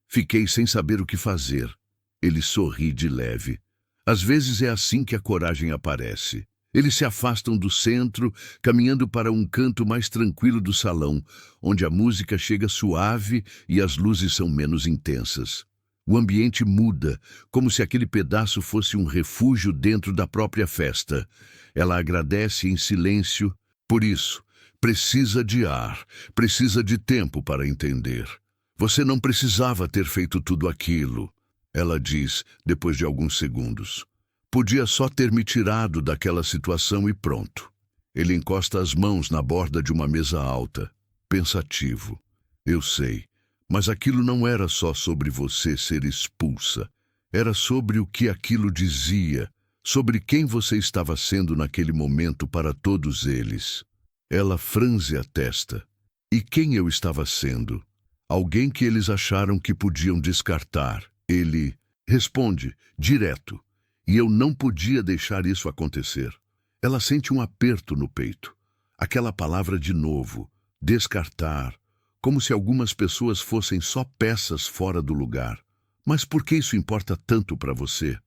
fiquei sem saber o que fazer. Ele sorri de leve. Às vezes é assim que a coragem aparece. Eles se afastam do centro, caminhando para um canto mais tranquilo do salão, onde a música chega suave e as luzes são menos intensas. O ambiente muda, como se aquele pedaço fosse um refúgio dentro da própria festa. Ela agradece em silêncio. Por isso, precisa de ar, precisa de tempo para entender. Você não precisava ter feito tudo aquilo, ela diz, depois de alguns segundos. Podia só ter me tirado daquela situação e pronto. Ele encosta as mãos na borda de uma mesa alta, pensativo. Eu sei, mas aquilo não era só sobre você ser expulsa. Era sobre o que aquilo dizia, sobre quem você estava sendo naquele momento para todos eles. Ela franze a testa. E quem eu estava sendo? Alguém que eles acharam que podiam descartar. Ele responde, direto. E eu não podia deixar isso acontecer. Ela sente um aperto no peito. Aquela palavra de novo, descartar, como se algumas pessoas fossem só peças fora do lugar. Mas por que isso importa tanto para você?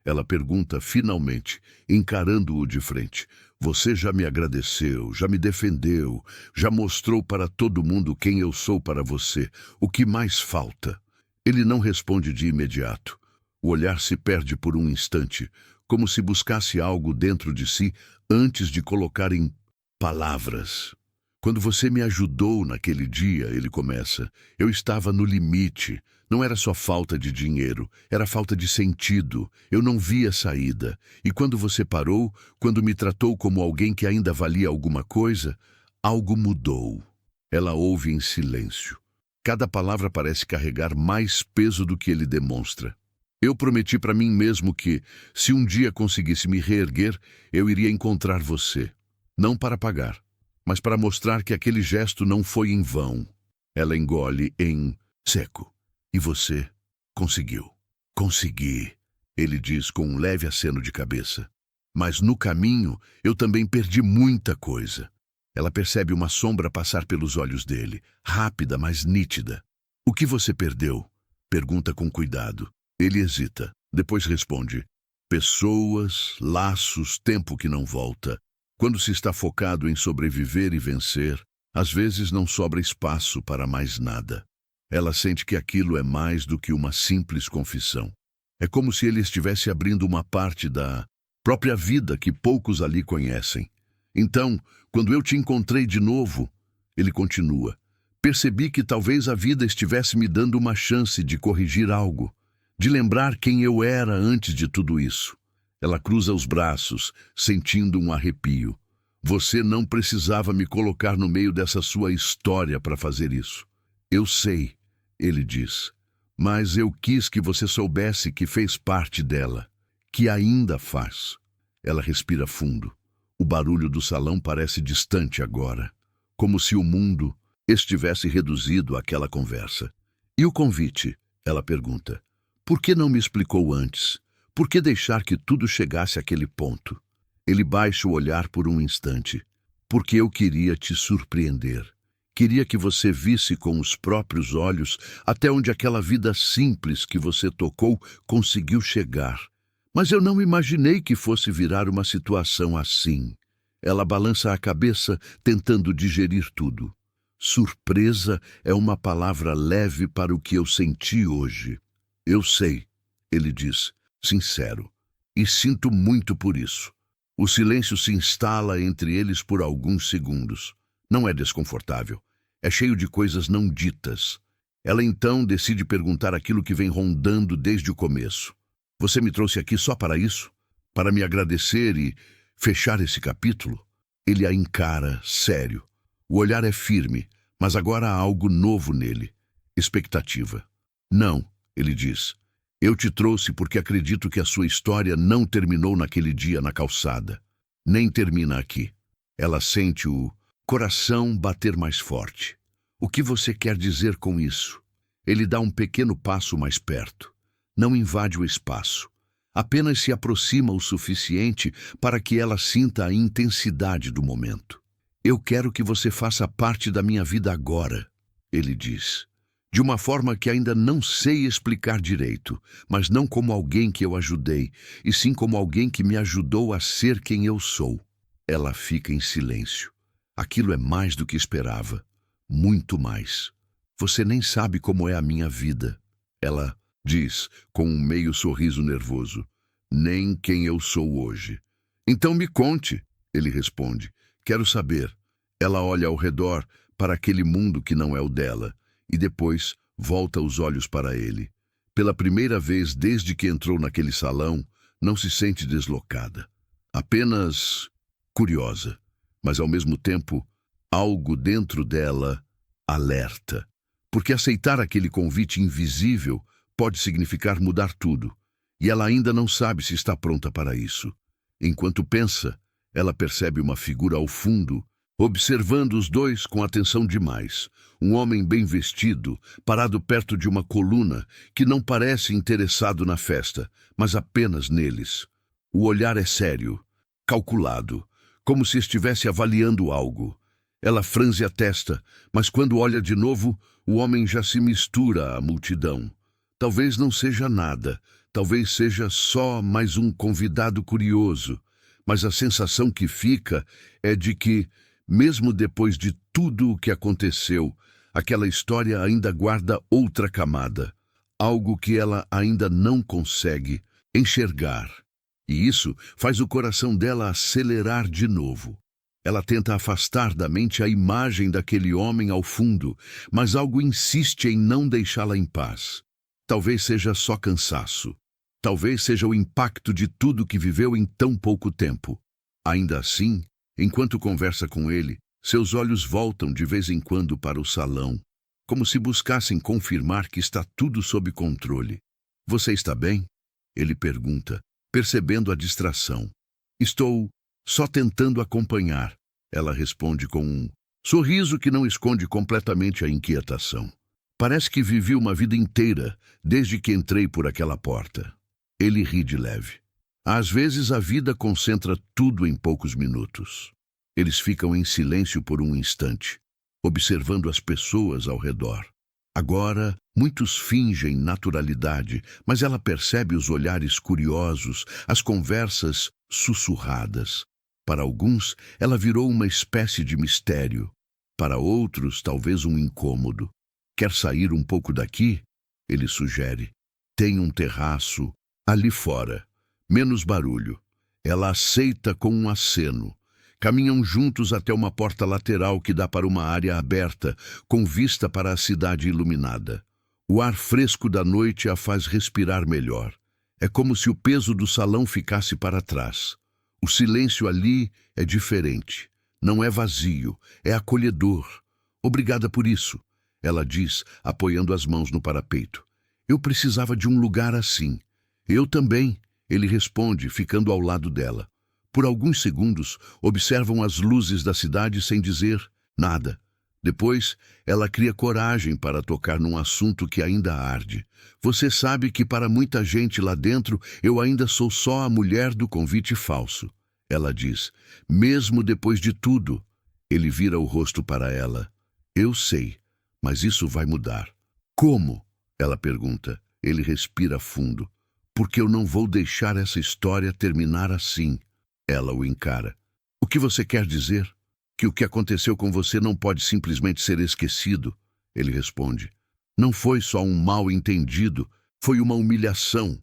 Ela pergunta finalmente, encarando-o de frente. Você já me agradeceu, já me defendeu, já mostrou para todo mundo quem eu sou para você. O que mais falta? Ele não responde de imediato. O olhar se perde por um instante, como se buscasse algo dentro de si antes de colocar em palavras. Quando você me ajudou naquele dia, ele começa, eu estava no limite. Não era só falta de dinheiro, era falta de sentido. Eu não via saída. E quando você parou, quando me tratou como alguém que ainda valia alguma coisa, algo mudou. Ela ouve em silêncio. Cada palavra parece carregar mais peso do que ele demonstra. Eu prometi para mim mesmo que, se um dia conseguisse me reerguer, eu iria encontrar você. Não para pagar, mas para mostrar que aquele gesto não foi em vão. Ela engole em seco. E você conseguiu. Consegui, ele diz com um leve aceno de cabeça. Mas no caminho eu também perdi muita coisa. Ela percebe uma sombra passar pelos olhos dele, rápida, mas nítida. O que você perdeu? Pergunta com cuidado. Ele hesita, depois responde. Pessoas, laços, tempo que não volta. Quando se está focado em sobreviver e vencer, às vezes não sobra espaço para mais nada. Ela sente que aquilo é mais do que uma simples confissão. É como se ele estivesse abrindo uma parte da própria vida que poucos ali conhecem. Então, quando eu te encontrei de novo, ele continua, percebi que talvez a vida estivesse me dando uma chance de corrigir algo, de lembrar quem eu era antes de tudo isso. Ela cruza os braços, sentindo um arrepio. Você não precisava me colocar no meio dessa sua história para fazer isso. Eu sei, ele diz, mas eu quis que você soubesse que fez parte dela, que ainda faz. Ela respira fundo. O barulho do salão parece distante agora, como se o mundo estivesse reduzido àquela conversa. E o convite? Ela pergunta. Por que não me explicou antes? Por que deixar que tudo chegasse àquele ponto? Ele baixa o olhar por um instante. Porque eu queria te surpreender. Queria que você visse com os próprios olhos até onde aquela vida simples que você tocou conseguiu chegar. Mas eu não imaginei que fosse virar uma situação assim. Ela balança a cabeça, tentando digerir tudo. Surpresa é uma palavra leve para o que eu senti hoje. Eu sei, ele diz, sincero, e sinto muito por isso. O silêncio se instala entre eles por alguns segundos. Não é desconfortável. É cheio de coisas não ditas. Ela então decide perguntar aquilo que vem rondando desde o começo. Você me trouxe aqui só para isso? Para me agradecer e fechar esse capítulo? Ele a encara, sério. O olhar é firme, mas agora há algo novo nele. Expectativa. Não, ele diz. Eu te trouxe porque acredito que a sua história não terminou naquele dia na calçada. Nem termina aqui. Ela sente o coração bater mais forte. O que você quer dizer com isso? Ele dá um pequeno passo mais perto. Não invade o espaço. Apenas se aproxima o suficiente para que ela sinta a intensidade do momento. Eu quero que você faça parte da minha vida agora, ele diz. De uma forma que ainda não sei explicar direito, mas não como alguém que eu ajudei, e sim como alguém que me ajudou a ser quem eu sou. Ela fica em silêncio. Aquilo é mais do que esperava. Muito mais. Você nem sabe como é a minha vida. Ela diz, com um meio sorriso nervoso. Nem quem eu sou hoje. Então me conte, ele responde. Quero saber. Ela olha ao redor para aquele mundo que não é o dela, e depois volta os olhos para ele. Pela primeira vez desde que entrou naquele salão, não se sente deslocada. Apenas curiosa. Mas ao mesmo tempo, algo dentro dela alerta. Porque aceitar aquele convite invisível pode significar mudar tudo. e ela ainda não sabe se está pronta para isso. Enquanto pensa, ela percebe uma figura ao fundo, observando os dois com atenção demais. Um homem bem vestido, parado perto de uma coluna, que não parece interessado na festa, mas apenas neles. O olhar é sério, calculado, como se estivesse avaliando algo. Ela franze a testa, mas quando olha de novo, o homem já se mistura à multidão. Talvez não seja nada, talvez seja só mais um convidado curioso, mas a sensação que fica é de que, mesmo depois de tudo o que aconteceu, aquela história ainda guarda outra camada, algo que ela ainda não consegue enxergar. E isso faz o coração dela acelerar de novo. Ela tenta afastar da mente a imagem daquele homem ao fundo, mas algo insiste em não deixá-la em paz. Talvez seja só cansaço. Talvez seja o impacto de tudo que viveu em tão pouco tempo. Ainda assim, enquanto conversa com ele, seus olhos voltam de vez em quando para o salão, como se buscassem confirmar que está tudo sob controle. "Você está bem?" ele pergunta, percebendo a distração. "Estou só tentando acompanhar", ela responde com um sorriso que não esconde completamente a inquietação. "Parece que vivi uma vida inteira desde que entrei por aquela porta." Ele ri de leve. "Às vezes a vida concentra tudo em poucos minutos." Eles ficam em silêncio por um instante, observando as pessoas ao redor. Agora, muitos fingem naturalidade, mas ela percebe os olhares curiosos, as conversas sussurradas. Para alguns, ela virou uma espécie de mistério. Para outros, talvez um incômodo. "Quer sair um pouco daqui?" ele sugere. "Tem um terraço ali fora. Menos barulho." Ela aceita com um aceno. Caminham juntos até uma porta lateral que dá para uma área aberta, com vista para a cidade iluminada. O ar fresco da noite a faz respirar melhor. É como se o peso do salão ficasse para trás. O silêncio ali é diferente. Não é vazio, é acolhedor. "Obrigada por isso", ela diz, apoiando as mãos no parapeito. "Eu precisava de um lugar assim." "Eu também", ele responde, ficando ao lado dela. Por alguns segundos, observam as luzes da cidade sem dizer nada. Depois, ela cria coragem para tocar num assunto que ainda arde. "Você sabe que para muita gente lá dentro eu ainda sou só a mulher do convite falso", ela diz. "Mesmo depois de tudo." Ele vira o rosto para ela. "Eu sei, mas isso vai mudar." "Como?" ela pergunta. Ele respira fundo. "Porque eu não vou deixar essa história terminar assim." Ela o encara. "O que você quer dizer?" "Que o que aconteceu com você não pode simplesmente ser esquecido." Ele responde. "Não foi só um mal-entendido, foi uma humilhação.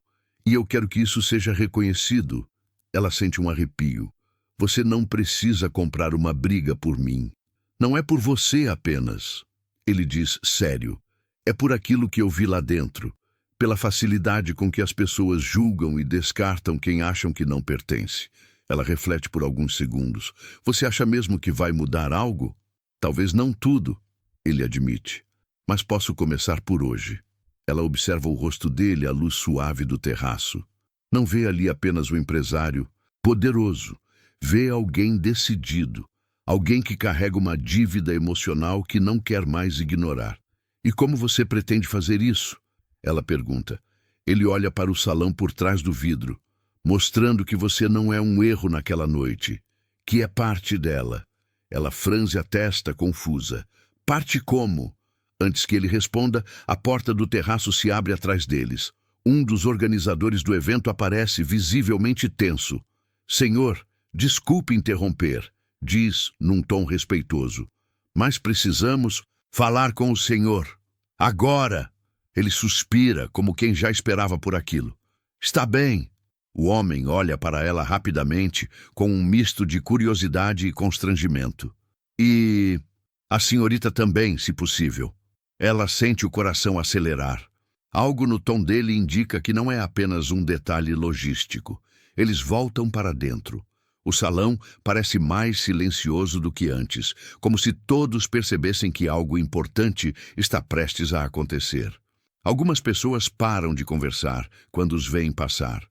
E eu quero que isso seja reconhecido." Ela sente um arrepio. "Você não precisa comprar uma briga por mim. Não é por você apenas." Ele diz sério. "É por aquilo que eu vi lá dentro. Pela facilidade com que as pessoas julgam e descartam quem acham que não pertence." Ela reflete por alguns segundos. "Você acha mesmo que vai mudar algo?" "Talvez não tudo", ele admite. "Mas posso começar por hoje." Ela observa o rosto dele à luz suave do terraço. Não vê ali apenas um empresário poderoso. Vê alguém decidido. Alguém que carrega uma dívida emocional que não quer mais ignorar. "E como você pretende fazer isso?" ela pergunta. Ele olha para o salão por trás do vidro, mostrando que você não é um erro naquela noite, que é parte dela. Ela franze a testa, confusa. "Parte como?" Antes que ele responda, a porta do terraço se abre atrás deles. Um dos organizadores do evento aparece, visivelmente tenso. "Senhor, desculpe interromper", diz num tom respeitoso. "Mas precisamos falar com o senhor. Agora!" Ele suspira, como quem já esperava por aquilo. "Está bem." O homem olha para ela rapidamente, com um misto de curiosidade e constrangimento. "E a senhorita também, se possível." Ela sente o coração acelerar. Algo no tom dele indica que não é apenas um detalhe logístico. Eles voltam para dentro. O salão parece mais silencioso do que antes, como se todos percebessem que algo importante está prestes a acontecer. Algumas pessoas param de conversar quando os veem passar.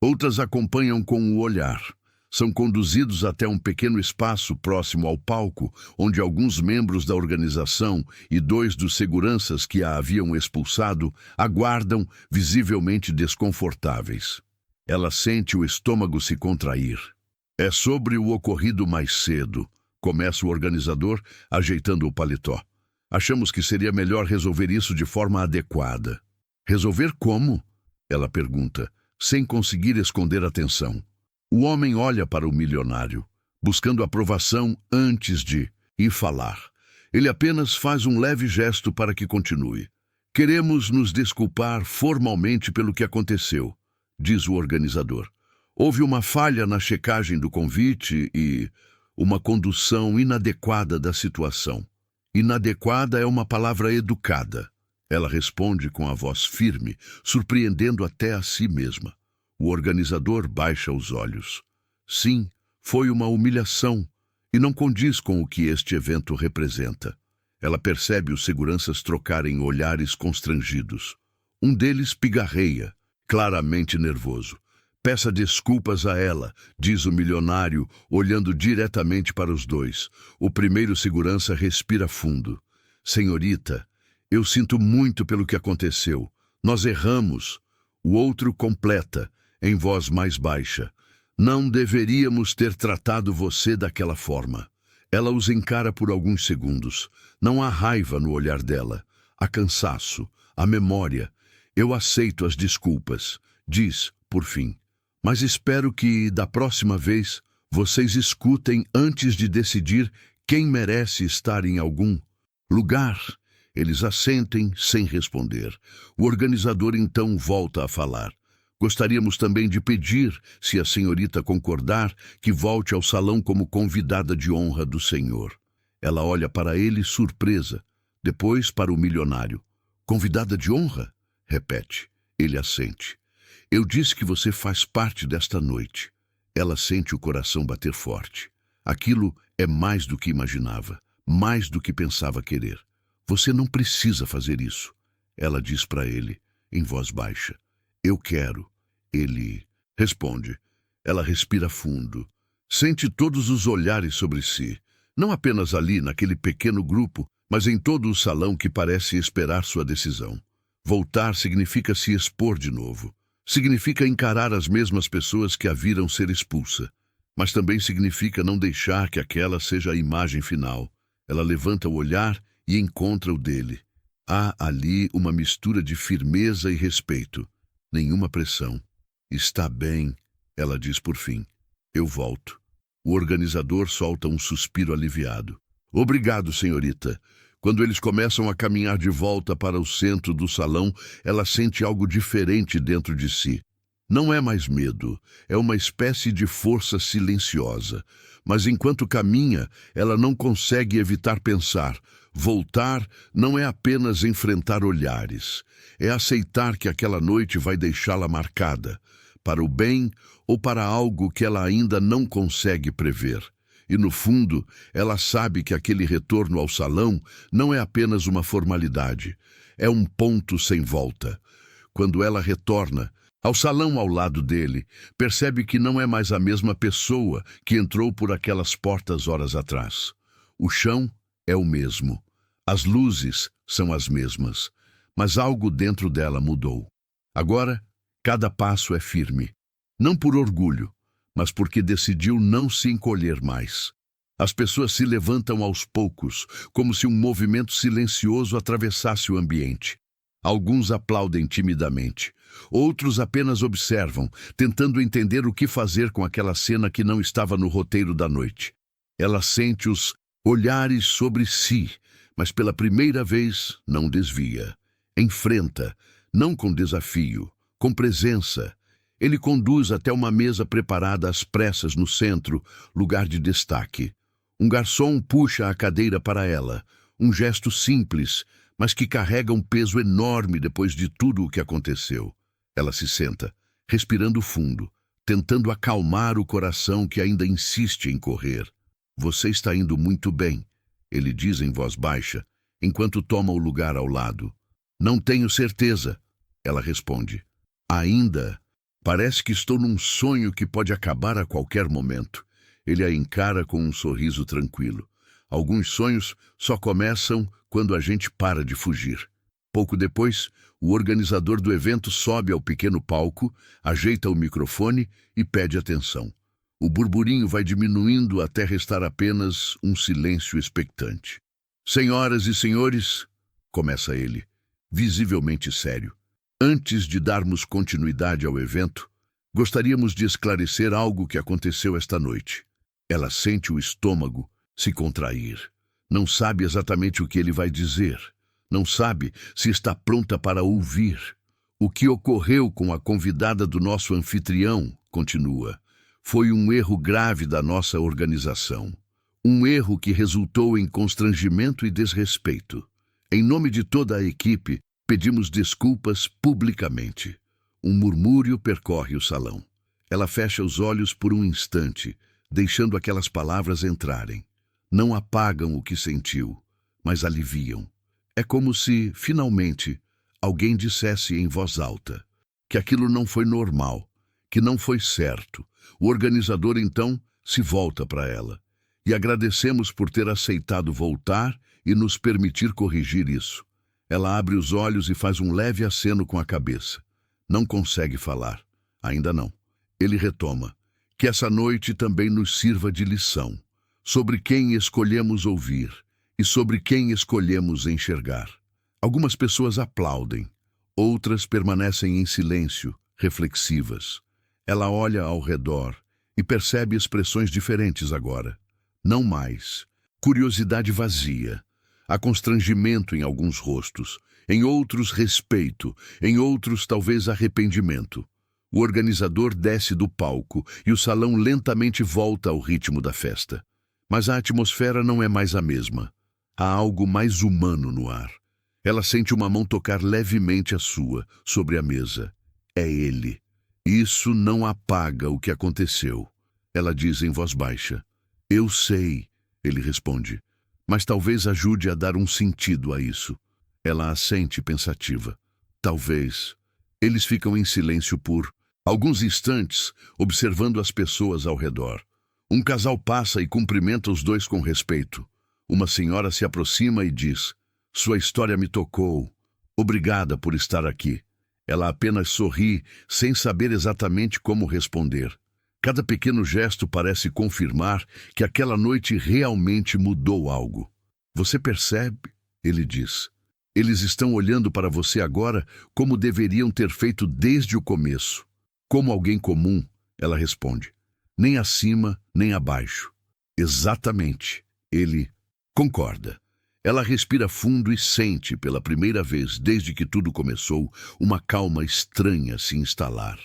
Outras acompanham com o olhar. São conduzidos até um pequeno espaço próximo ao palco, onde alguns membros da organização e 2 dos seguranças que a haviam expulsado aguardam, visivelmente desconfortáveis. Ela sente o estômago se contrair. É sobre o ocorrido mais cedo, começa o organizador, ajeitando o paletó. Achamos que seria melhor resolver isso de forma adequada. Resolver como? Ela pergunta, sem conseguir esconder atenção. O homem olha para o milionário, buscando aprovação antes de ir falar. Ele apenas faz um leve gesto para que continue. Queremos nos desculpar formalmente pelo que aconteceu, diz o organizador. Houve uma falha na checagem do convite e uma condução inadequada da situação. Inadequada é uma palavra educada. Ela responde com a voz firme, surpreendendo até a si mesma. O organizador baixa os olhos. Sim, foi uma humilhação e não condiz com o que este evento representa. Ela percebe os seguranças trocarem olhares constrangidos. Um deles pigarreia, claramente nervoso. Peça desculpas a ela, diz o milionário, olhando diretamente para os 2. O primeiro segurança respira fundo. Senhorita, eu sinto muito pelo que aconteceu. Nós erramos. O outro completa, em voz mais baixa. Não deveríamos ter tratado você daquela forma. Ela os encara por alguns segundos. Não há raiva no olhar dela. Há cansaço, há memória. Eu aceito as desculpas, diz, por fim. Mas espero que, da próxima vez, vocês escutem antes de decidir quem merece estar em algum lugar. Eles assentem sem responder. O organizador então volta a falar. Gostaríamos também de pedir, se a senhorita concordar, que volte ao salão como convidada de honra do senhor. Ela olha para ele surpresa, depois para o milionário. Convidada de honra? Repete. Ele assente. Eu disse que você faz parte desta noite. Ela sente o coração bater forte. Aquilo é mais do que imaginava, mais do que pensava querer. Você não precisa fazer isso. Ela diz para ele, em voz baixa. Eu quero. Ele responde. Ela respira fundo. Sente todos os olhares sobre si. Não apenas ali, naquele pequeno grupo, mas em todo o salão que parece esperar sua decisão. Voltar significa se expor de novo. Significa encarar as mesmas pessoas que a viram ser expulsa. Mas também significa não deixar que aquela seja a imagem final. Ela levanta o olhar e encontra o dele. Há ali uma mistura de firmeza e respeito. Nenhuma pressão. Está bem, ela diz por fim. Eu volto. O organizador solta um suspiro aliviado. Obrigado, senhorita. Quando eles começam a caminhar de volta para o centro do salão, ela sente algo diferente dentro de si. Não é mais medo, é uma espécie de força silenciosa. Mas enquanto caminha, ela não consegue evitar pensar. Voltar não é apenas enfrentar olhares. É aceitar que aquela noite vai deixá-la marcada, para o bem ou para algo que ela ainda não consegue prever. E no fundo, ela sabe que aquele retorno ao salão não é apenas uma formalidade, é um ponto sem volta. Quando ela retorna ao salão ao lado dele, percebe que não é mais a mesma pessoa que entrou por aquelas portas horas atrás. O chão é o mesmo, as luzes são as mesmas, mas algo dentro dela mudou. Agora, cada passo é firme, não por orgulho, mas porque decidiu não se encolher mais. As pessoas se levantam aos poucos, como se um movimento silencioso atravessasse o ambiente. Alguns aplaudem timidamente, outros apenas observam, tentando entender o que fazer com aquela cena que não estava no roteiro da noite. Ela sente os olhares sobre si, mas pela primeira vez não desvia. Enfrenta, não com desafio, com presença. Ele conduz até uma mesa preparada às pressas no centro, lugar de destaque. Um garçom puxa a cadeira para ela, um gesto simples, mas que carrega um peso enorme depois de tudo o que aconteceu. Ela se senta, respirando fundo, tentando acalmar o coração que ainda insiste em correr. Você está indo muito bem, ele diz em voz baixa, enquanto toma o lugar ao lado. Não tenho certeza, ela responde. Ainda. Parece que estou num sonho que pode acabar a qualquer momento. Ele a encara com um sorriso tranquilo. Alguns sonhos só começam quando a gente para de fugir. Pouco depois, o organizador do evento sobe ao pequeno palco, ajeita o microfone e pede atenção. O burburinho vai diminuindo até restar apenas um silêncio expectante. Senhoras e senhores, começa ele, visivelmente sério. Antes de darmos continuidade ao evento, gostaríamos de esclarecer algo que aconteceu esta noite. Ela sente o estômago se contrair. Não sabe exatamente o que ele vai dizer. Não sabe se está pronta para ouvir. O que ocorreu com a convidada do nosso anfitrião, continua, foi um erro grave da nossa organização. Um erro que resultou em constrangimento e desrespeito. Em nome de toda a equipe, pedimos desculpas publicamente. Um murmúrio percorre o salão. Ela fecha os olhos por um instante, deixando aquelas palavras entrarem. Não apagam o que sentiu, mas aliviam. É como se, finalmente, alguém dissesse em voz alta que aquilo não foi normal, que não foi certo. O organizador, então, se volta para ela. E agradecemos por ter aceitado voltar e nos permitir corrigir isso. Ela abre os olhos e faz um leve aceno com a cabeça. Não consegue falar. Ainda não. Ele retoma. Que essa noite também nos sirva de lição. Sobre quem escolhemos ouvir e sobre quem escolhemos enxergar. Algumas pessoas aplaudem. Outras permanecem em silêncio, reflexivas. Ela olha ao redor e percebe expressões diferentes agora. Não mais curiosidade vazia. Há constrangimento em alguns rostos, em outros respeito, em outros talvez arrependimento. O organizador desce do palco e o salão lentamente volta ao ritmo da festa. Mas a atmosfera não é mais a mesma. Há algo mais humano no ar. Ela sente uma mão tocar levemente a sua, sobre a mesa. É ele. Isso não apaga o que aconteceu. Ela diz em voz baixa. Eu sei, ele responde, mas talvez ajude a dar um sentido a isso. Ela assente pensativa. Talvez. Eles ficam em silêncio por alguns instantes, observando as pessoas ao redor. Um casal passa e cumprimenta os dois com respeito. Uma senhora se aproxima e diz, sua história me tocou. Obrigada por estar aqui. Ela apenas sorri, sem saber exatamente como responder. Cada pequeno gesto parece confirmar que aquela noite realmente mudou algo. Você percebe? Ele diz. Eles estão olhando para você agora como deveriam ter feito desde o começo. Como alguém comum, ela responde. Nem acima, nem abaixo. Exatamente. Ele concorda. Ela respira fundo e sente, pela primeira vez desde que tudo começou, uma calma estranha se instalar.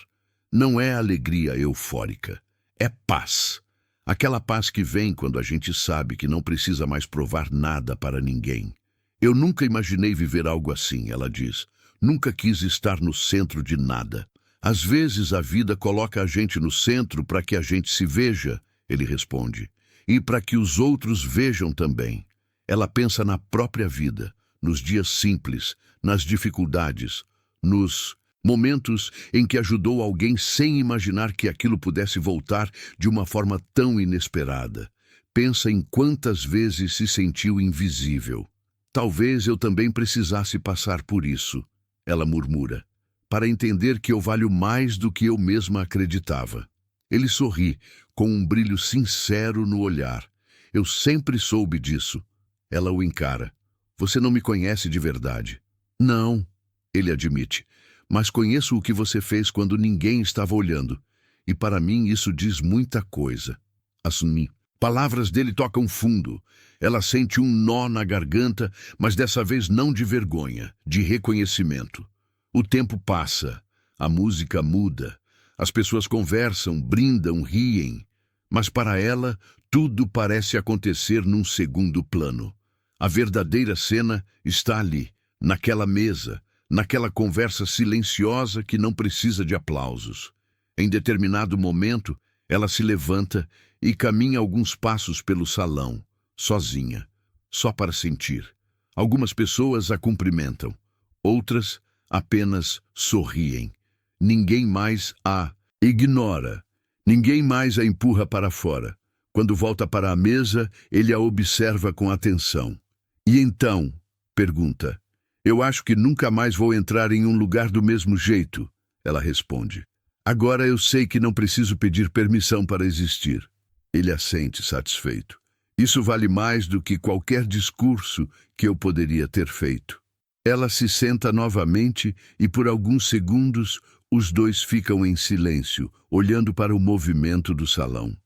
Não é alegria eufórica, é paz. Aquela paz que vem quando a gente sabe que não precisa mais provar nada para ninguém. Eu nunca imaginei viver algo assim, ela diz. Nunca quis estar no centro de nada. Às vezes a vida coloca a gente no centro para que a gente se veja, ele responde, e para que os outros vejam também. Ela pensa na própria vida, nos dias simples, nas dificuldades, nos momentos em que ajudou alguém sem imaginar que aquilo pudesse voltar de uma forma tão inesperada. Pensa em quantas vezes se sentiu invisível. Talvez eu também precisasse passar por isso, ela murmura, para entender que eu valho mais do que eu mesma acreditava. Ele sorri, com um brilho sincero no olhar. Eu sempre soube disso. Ela o encara. Você não me conhece de verdade. Não, ele admite. Mas conheço o que você fez quando ninguém estava olhando. E para mim isso diz muita coisa. Assumi. Palavras dele tocam fundo. Ela sente um nó na garganta, mas dessa vez não de vergonha, de reconhecimento. O tempo passa, a música muda, as pessoas conversam, brindam, riem. Mas para ela, tudo parece acontecer num segundo plano. A verdadeira cena está ali, naquela mesa, naquela conversa silenciosa que não precisa de aplausos. Em determinado momento, ela se levanta e caminha alguns passos pelo salão, sozinha, só para sentir. Algumas pessoas a cumprimentam. Outras apenas sorriem. Ninguém mais a ignora. Ninguém mais a empurra para fora. Quando volta para a mesa, ele a observa com atenção. E então, pergunta, eu acho que nunca mais vou entrar em um lugar do mesmo jeito, ela responde. Agora eu sei que não preciso pedir permissão para existir. Ele assente satisfeito. Isso vale mais do que qualquer discurso que eu poderia ter feito. Ela se senta novamente e por alguns segundos os dois ficam em silêncio, olhando para o movimento do salão.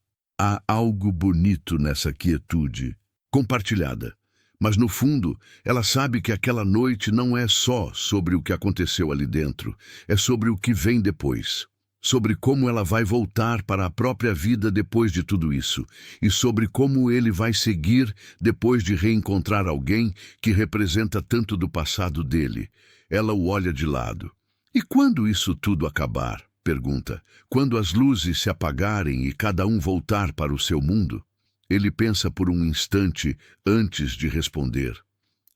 Há algo bonito nessa quietude, compartilhada. Mas no fundo, ela sabe que aquela noite não é só sobre o que aconteceu ali dentro, é sobre o que vem depois. Sobre como ela vai voltar para a própria vida depois de tudo isso, e sobre como ele vai seguir depois de reencontrar alguém que representa tanto do passado dele. Ela o olha de lado. E quando isso tudo acabar? Pergunta. Quando as luzes se apagarem e cada um voltar para o seu mundo? Ele pensa por um instante antes de responder.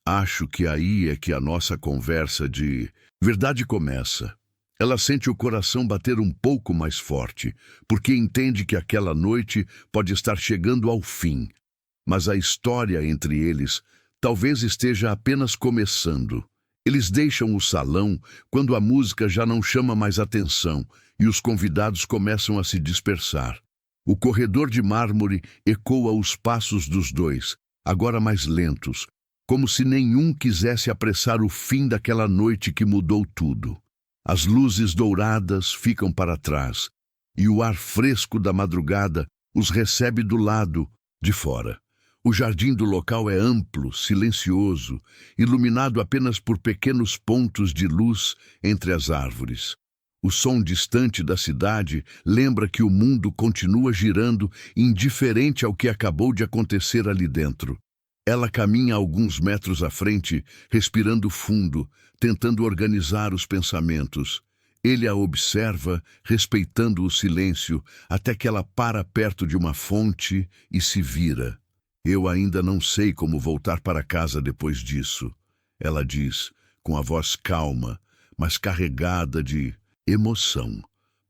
Acho que aí é que a nossa conversa de verdade começa. Ela sente o coração bater um pouco mais forte, porque entende que aquela noite pode estar chegando ao fim. Mas a história entre eles talvez esteja apenas começando. Eles deixam o salão quando a música já não chama mais atenção e os convidados começam a se dispersar. O corredor de mármore ecoa os passos dos dois, agora mais lentos, como se nenhum quisesse apressar o fim daquela noite que mudou tudo. As luzes douradas ficam para trás, e o ar fresco da madrugada os recebe do lado de fora. O jardim do local é amplo, silencioso, iluminado apenas por pequenos pontos de luz entre as árvores. O som distante da cidade lembra que o mundo continua girando, indiferente ao que acabou de acontecer ali dentro. Ela caminha alguns metros à frente, respirando fundo, tentando organizar os pensamentos. Ele a observa, respeitando o silêncio, até que ela para perto de uma fonte e se vira. Eu ainda não sei como voltar para casa depois disso, ela diz, com a voz calma, mas carregada de emoção.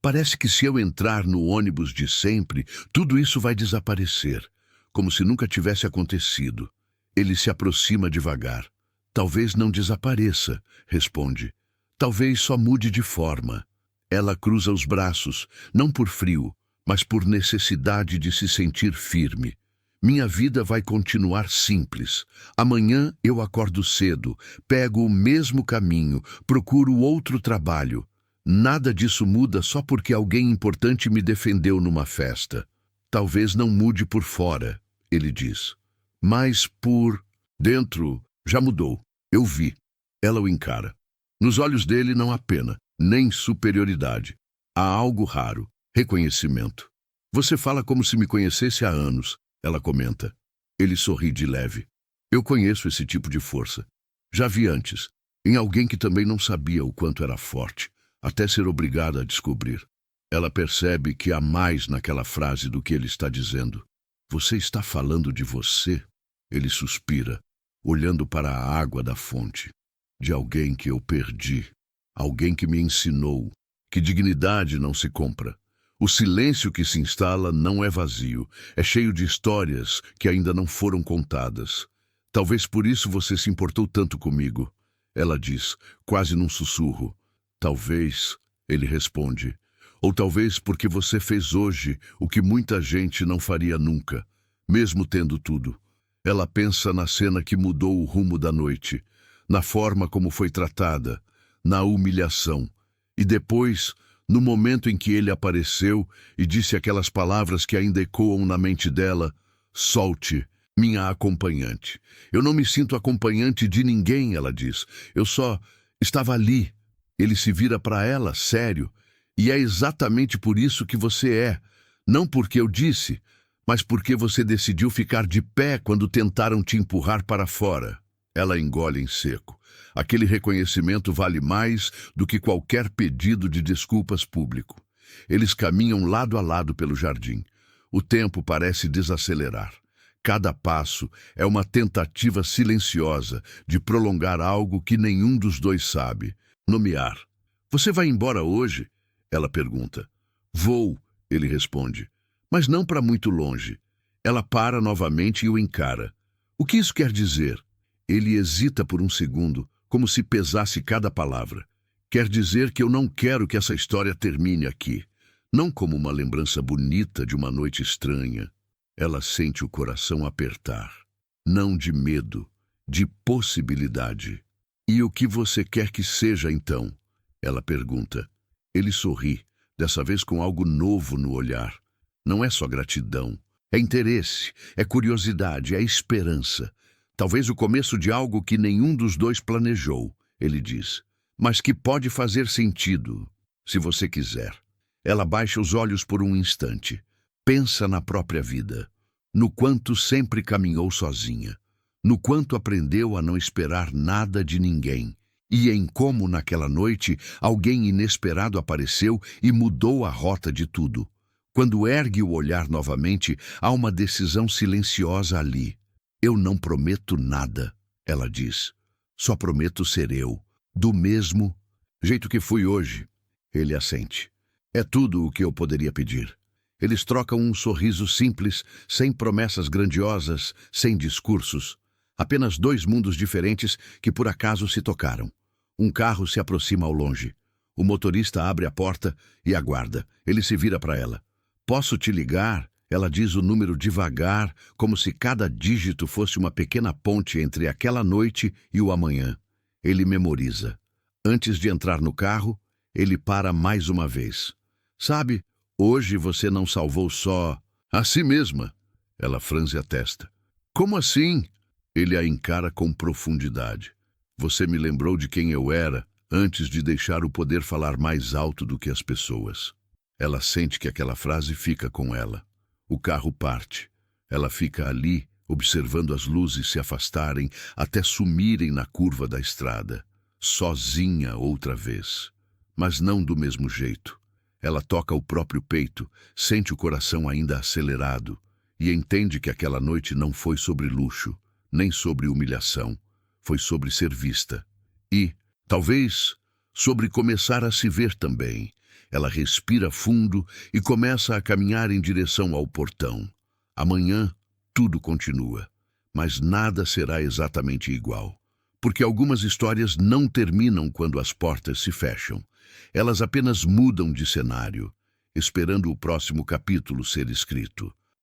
Parece que se eu entrar no ônibus de sempre, tudo isso vai desaparecer, como se nunca tivesse acontecido. Ele se aproxima devagar. Talvez não desapareça, responde. Talvez só mude de forma. Ela cruza os braços, não por frio, mas por necessidade de se sentir firme. Minha vida vai continuar simples. Amanhã eu acordo cedo, pego o mesmo caminho, procuro outro trabalho. Nada disso muda só porque alguém importante me defendeu numa festa. Talvez não mude por fora, ele diz. Mas por dentro já mudou. Eu vi. Ela o encara. Nos olhos dele não há pena, nem superioridade. Há algo raro, reconhecimento. Você fala como se me conhecesse há anos, ela comenta. Ele sorri de leve. Eu conheço esse tipo de força. Já vi antes, em alguém que também não sabia o quanto era forte, até ser obrigada a descobrir. Ela percebe que há mais naquela frase do que ele está dizendo. Você está falando de você? Ele suspira, olhando para a água da fonte. De alguém que eu perdi. Alguém que me ensinou que dignidade não se compra. O silêncio que se instala não é vazio, é cheio de histórias que ainda não foram contadas. Talvez por isso você se importou tanto comigo, ela diz, quase num sussurro. Talvez, ele responde, ou talvez porque você fez hoje o que muita gente não faria nunca, mesmo tendo tudo. Ela pensa na cena que mudou o rumo da noite, na forma como foi tratada, na humilhação, e depois, no momento em que ele apareceu e disse aquelas palavras que ainda ecoam na mente dela, solte, minha acompanhante. Eu não me sinto acompanhante de ninguém, ela diz. Eu só estava ali. Ele se vira para ela, sério. E é exatamente por isso que você é. Não porque eu disse, mas porque você decidiu ficar de pé quando tentaram te empurrar para fora. Ela engole em seco. Aquele reconhecimento vale mais do que qualquer pedido de desculpas público. Eles caminham lado a lado pelo jardim. O tempo parece desacelerar. Cada passo é uma tentativa silenciosa de prolongar algo que nenhum dos dois sabe. Nomear. Você vai embora hoje? Ela pergunta. Vou, ele responde. Mas não para muito longe. Ela para novamente e o encara. O que isso quer dizer? Ele hesita por um segundo, como se pesasse cada palavra. Quer dizer que eu não quero que essa história termine aqui. Não como uma lembrança bonita de uma noite estranha. Ela sente o coração apertar. Não de medo, de possibilidade. E o que você quer que seja, então? Ela pergunta. Ele sorri, dessa vez com algo novo no olhar. Não é só gratidão. É interesse, é curiosidade, é esperança. Talvez o começo de algo que nenhum dos dois planejou, ele diz. Mas que pode fazer sentido, se você quiser. Ela baixa os olhos por um instante. Pensa na própria vida, no quanto sempre caminhou sozinha, no quanto aprendeu a não esperar nada de ninguém, e em como naquela noite alguém inesperado apareceu e mudou a rota de tudo. Quando ergue o olhar novamente, há uma decisão silenciosa ali. Eu não prometo nada, ela diz. Só prometo ser eu, do mesmo jeito que fui hoje. Ele assente. É tudo o que eu poderia pedir. Eles trocam um sorriso simples, sem promessas grandiosas, sem discursos. Apenas dois mundos diferentes que por acaso se tocaram. Um carro se aproxima ao longe. O motorista abre a porta e aguarda. Ele se vira para ela. Posso te ligar? Ela diz o número devagar, como se cada dígito fosse uma pequena ponte entre aquela noite e o amanhã. Ele memoriza. Antes de entrar no carro, ele para mais uma vez. Sabe, hoje você não salvou só a si mesma. Ela franze a testa. Como assim? Ele a encara com profundidade. Você me lembrou de quem eu era antes de deixar o poder falar mais alto do que as pessoas. Ela sente que aquela frase fica com ela. O carro parte. Ela fica ali, observando as luzes se afastarem até sumirem na curva da estrada. Sozinha outra vez. Mas não do mesmo jeito. Ela toca o próprio peito, sente o coração ainda acelerado e entende que aquela noite não foi sobre luxo, nem sobre humilhação. Foi sobre ser vista. E, talvez, sobre começar a se ver também. Ela respira fundo e começa a caminhar em direção ao portão. Amanhã, tudo continua, mas nada será exatamente igual. Porque algumas histórias não terminam quando as portas se fecham. Elas apenas mudam de cenário, esperando o próximo capítulo ser escrito.